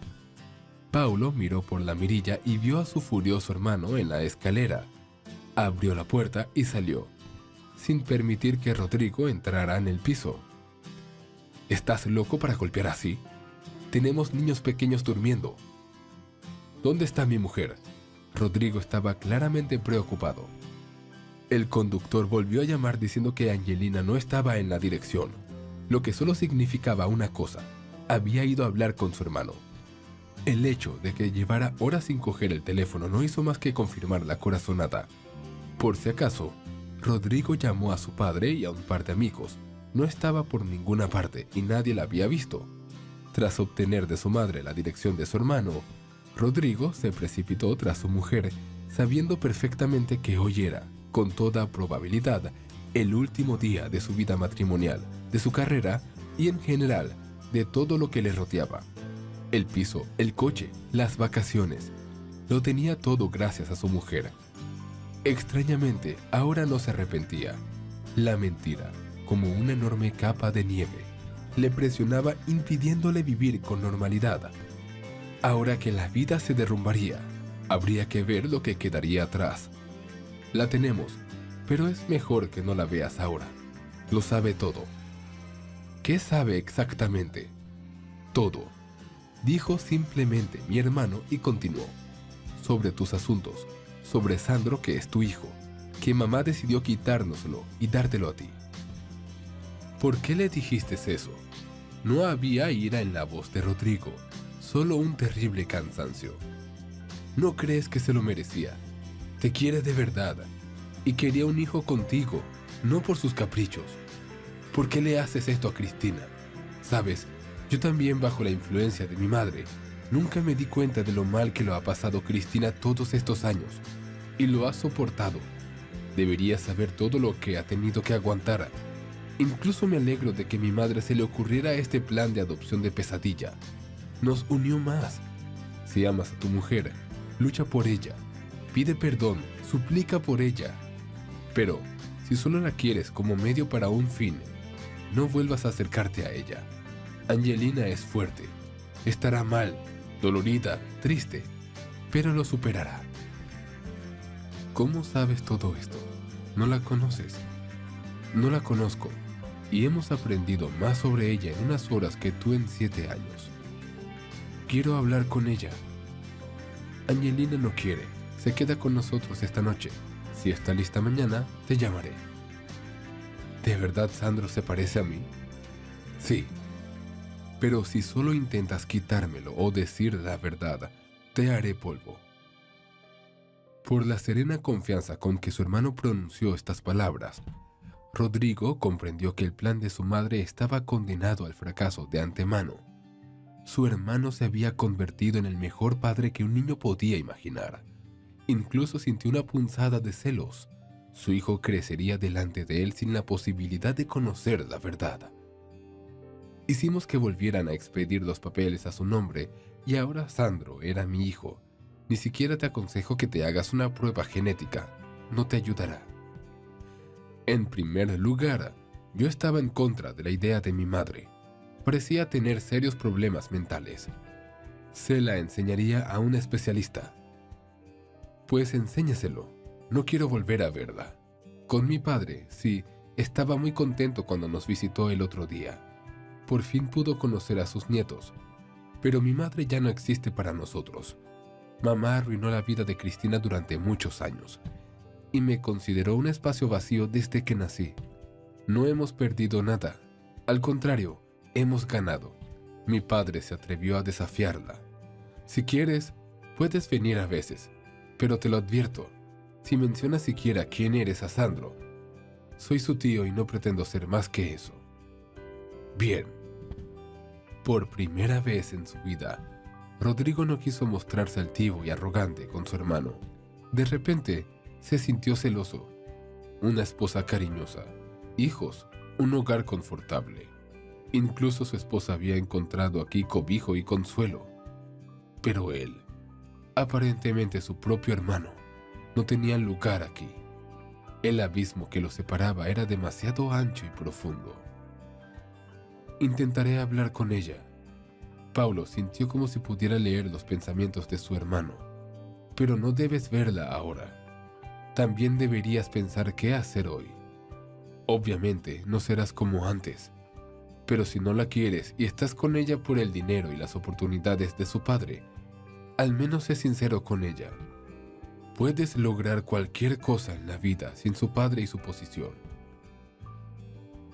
Paulo miró por la mirilla y vio a su furioso hermano en la escalera. Abrió la puerta y salió, sin permitir que Rodrigo entrara en el piso. ¿Estás loco para golpear así? Tenemos niños pequeños durmiendo. ¿Dónde está mi mujer? Rodrigo estaba claramente preocupado. El conductor volvió a llamar diciendo que Angelina no estaba en la dirección, lo que solo significaba una cosa: había ido a hablar con su hermano. El hecho de que llevara horas sin coger el teléfono no hizo más que confirmar la corazonada. Por si acaso, Rodrigo llamó a su padre y a un par de amigos. No estaba por ninguna parte y nadie la había visto. Tras obtener de su madre la dirección de su hermano, Rodrigo se precipitó tras su mujer, sabiendo perfectamente que hoy era, con toda probabilidad, el último día de su vida matrimonial, de su carrera y en general de todo lo que le rodeaba. El piso, el coche, las vacaciones. Lo tenía todo gracias a su mujer. Extrañamente, ahora no se arrepentía. La mentira, como una enorme capa de nieve, le presionaba impidiéndole vivir con normalidad. Ahora que la vida se derrumbaría, habría que ver lo que quedaría atrás. La tenemos, pero es mejor que no la veas ahora. Lo sabe todo. ¿Qué sabe exactamente? Todo. Dijo simplemente mi hermano y continuó. Sobre tus asuntos, sobre Sandro, que es tu hijo, que mamá decidió quitárnoslo y dártelo a ti. ¿Por qué le dijiste eso? No había ira en la voz de Rodrigo, solo un terrible cansancio. ¿No crees que se lo merecía? Te quiere de verdad y quería un hijo contigo, no por sus caprichos. ¿Por qué le haces esto a Cristina? Sabes, yo también, bajo la influencia de mi madre, nunca me di cuenta de lo mal que lo ha pasado Cristina todos estos años, y lo ha soportado. Debería saber todo lo que ha tenido que aguantar. Incluso me alegro de que a mi madre se le ocurriera este plan de adopción de pesadilla. Nos unió más. Si amas a tu mujer, lucha por ella, pide perdón, suplica por ella. Pero, si solo la quieres como medio para un fin, no vuelvas a acercarte a ella. Angelina es fuerte, estará mal, dolorida, triste, pero lo superará. ¿Cómo sabes todo esto? ¿No la conoces? No la conozco, y hemos aprendido más sobre ella en unas horas que tú en 7 años. Quiero hablar con ella. Angelina no quiere, se queda con nosotros esta noche. Si está lista mañana, te llamaré. ¿De verdad Sandro se parece a mí? Sí. Pero si solo intentas quitármelo o decir la verdad, te haré polvo. Por la serena confianza con que su hermano pronunció estas palabras, Rodrigo comprendió que el plan de su madre estaba condenado al fracaso de antemano. Su hermano se había convertido en el mejor padre que un niño podía imaginar. Incluso sintió una punzada de celos. Su hijo crecería delante de él sin la posibilidad de conocer la verdad. Hicimos que volvieran a expedir los papeles a su nombre y ahora Sandro era mi hijo. Ni siquiera te aconsejo que te hagas una prueba genética. No te ayudará. En primer lugar, yo estaba en contra de la idea de mi madre. Parecía tener serios problemas mentales. Se la enseñaría a un especialista. Pues enséñaselo. No quiero volver a verla. Con mi padre, sí, estaba muy contento cuando nos visitó el otro día. Por fin pudo conocer a sus nietos. Pero mi madre ya no existe para nosotros. Mamá arruinó la vida de Cristina durante muchos años. Y me consideró un espacio vacío desde que nací. No hemos perdido nada. Al contrario, hemos ganado. Mi padre se atrevió a desafiarla. Si quieres, puedes venir a veces. Pero te lo advierto, si mencionas siquiera quién eres a Sandro, soy su tío y no pretendo ser más que eso. Bien. Por primera vez en su vida, Rodrigo no quiso mostrarse altivo y arrogante con su hermano. De repente, se sintió celoso. Una esposa cariñosa, hijos, un hogar confortable. Incluso su esposa había encontrado aquí cobijo y consuelo. Pero él, aparentemente su propio hermano, no tenía lugar aquí. El abismo que los separaba era demasiado ancho y profundo. Intentaré hablar con ella. Paulo sintió como si pudiera leer los pensamientos de su hermano. Pero no debes verla ahora. También deberías pensar qué hacer hoy. Obviamente no serás como antes. Pero si no la quieres y estás con ella por el dinero y las oportunidades de su padre, al menos sé sincero con ella. Puedes lograr cualquier cosa en la vida sin su padre y su posición.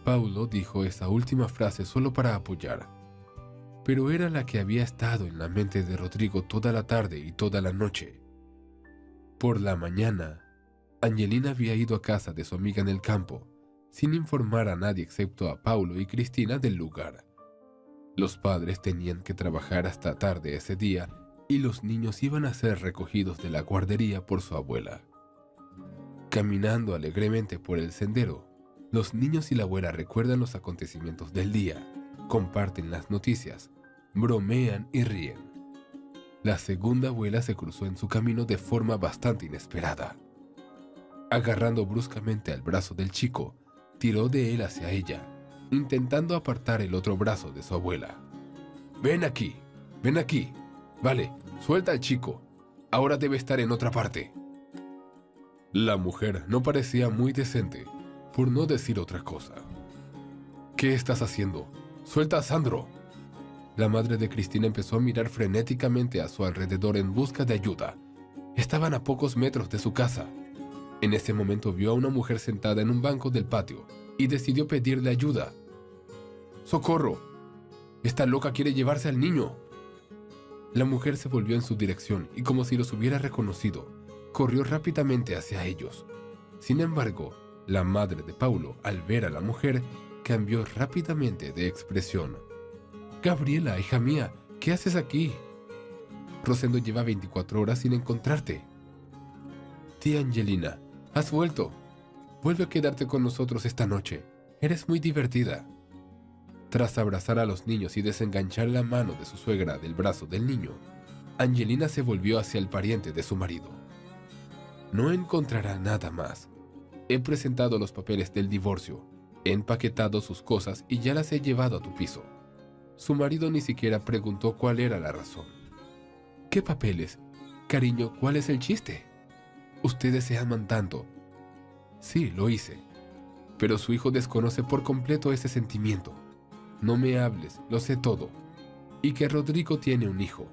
Paulo dijo esa última frase solo para apoyar, pero era la que había estado en la mente de Rodrigo toda la tarde y toda la noche. Por la mañana, Angelina había ido a casa de su amiga en el campo, sin informar a nadie excepto a Paulo y Cristina del lugar. Los padres tenían que trabajar hasta tarde ese día y los niños iban a ser recogidos de la guardería por su abuela. Caminando alegremente por el sendero, los niños y la abuela recuerdan los acontecimientos del día, comparten las noticias, bromean y ríen. La segunda abuela se cruzó en su camino de forma bastante inesperada. Agarrando bruscamente al brazo del chico, tiró de él hacia ella, intentando apartar el otro brazo de su abuela. ven aquí! Vale, suelta al chico. Ahora debe estar en otra parte». La mujer no parecía muy decente, por no decir otra cosa. «¿Qué estás haciendo? ¡Suelta a Sandro!». La madre de Cristina empezó a mirar frenéticamente a su alrededor en busca de ayuda. Estaban a pocos metros de su casa. En ese momento vio a una mujer sentada en un banco del patio y decidió pedirle ayuda. «¡Socorro! Esta loca quiere llevarse al niño». La mujer se volvió en su dirección y, como si los hubiera reconocido, corrió rápidamente hacia ellos. Sin embargo, la madre de Paulo, al ver a la mujer, cambió rápidamente de expresión. «Gabriela, hija mía, ¿qué haces aquí? Rosendo lleva 24 horas sin encontrarte». «Tía Angelina, has vuelto. Vuelve a quedarte con nosotros esta noche. Eres muy divertida». Tras abrazar a los niños y desenganchar la mano de su suegra del brazo del niño, Angelina se volvió hacia el pariente de su marido. «No encontrará nada más. He presentado los papeles del divorcio, he empaquetado sus cosas y ya las he llevado a tu piso». Su marido ni siquiera preguntó cuál era la razón. «¿Qué papeles? Cariño, ¿cuál es el chiste? Ustedes se aman tanto». «Sí, lo hice. Pero su hijo desconoce por completo ese sentimiento. No me hables, lo sé todo. Y que Rodrigo tiene un hijo».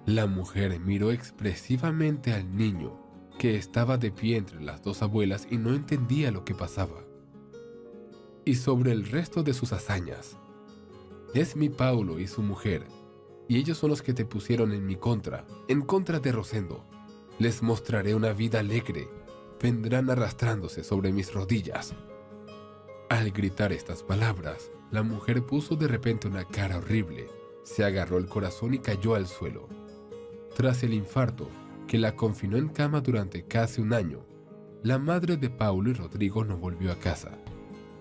La mujer miró expresivamente al niño, que estaba de pie entre las dos abuelas y no entendía lo que pasaba. «Y sobre el resto de sus hazañas. Es mi Paulo y su mujer, y ellos son los que te pusieron en mi contra, en contra de Rosendo. Les mostraré una vida alegre. Vendrán arrastrándose sobre mis rodillas. Al gritar estas palabras, la mujer puso de repente una cara horrible, se agarró el corazón y cayó al suelo. Tras el infarto, que la confinó en cama durante casi un año, la madre de Paulo y Rodrigo no volvió a casa.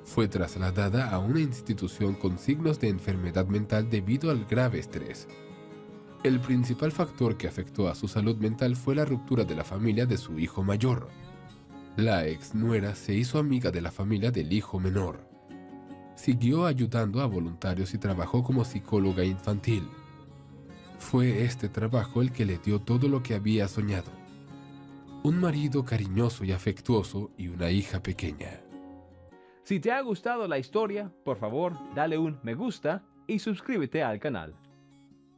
Fue trasladada a una institución con signos de enfermedad mental debido al grave estrés. El principal factor que afectó a su salud mental fue la ruptura de la familia de su hijo mayor. La ex nuera se hizo amiga de la familia del hijo menor. Siguió ayudando a voluntarios y trabajó como psicóloga infantil. Fue este trabajo el que le dio todo lo que había soñado: un marido cariñoso y afectuoso y una hija pequeña. Si te ha gustado la historia, por favor, dale un me gusta y suscríbete al canal.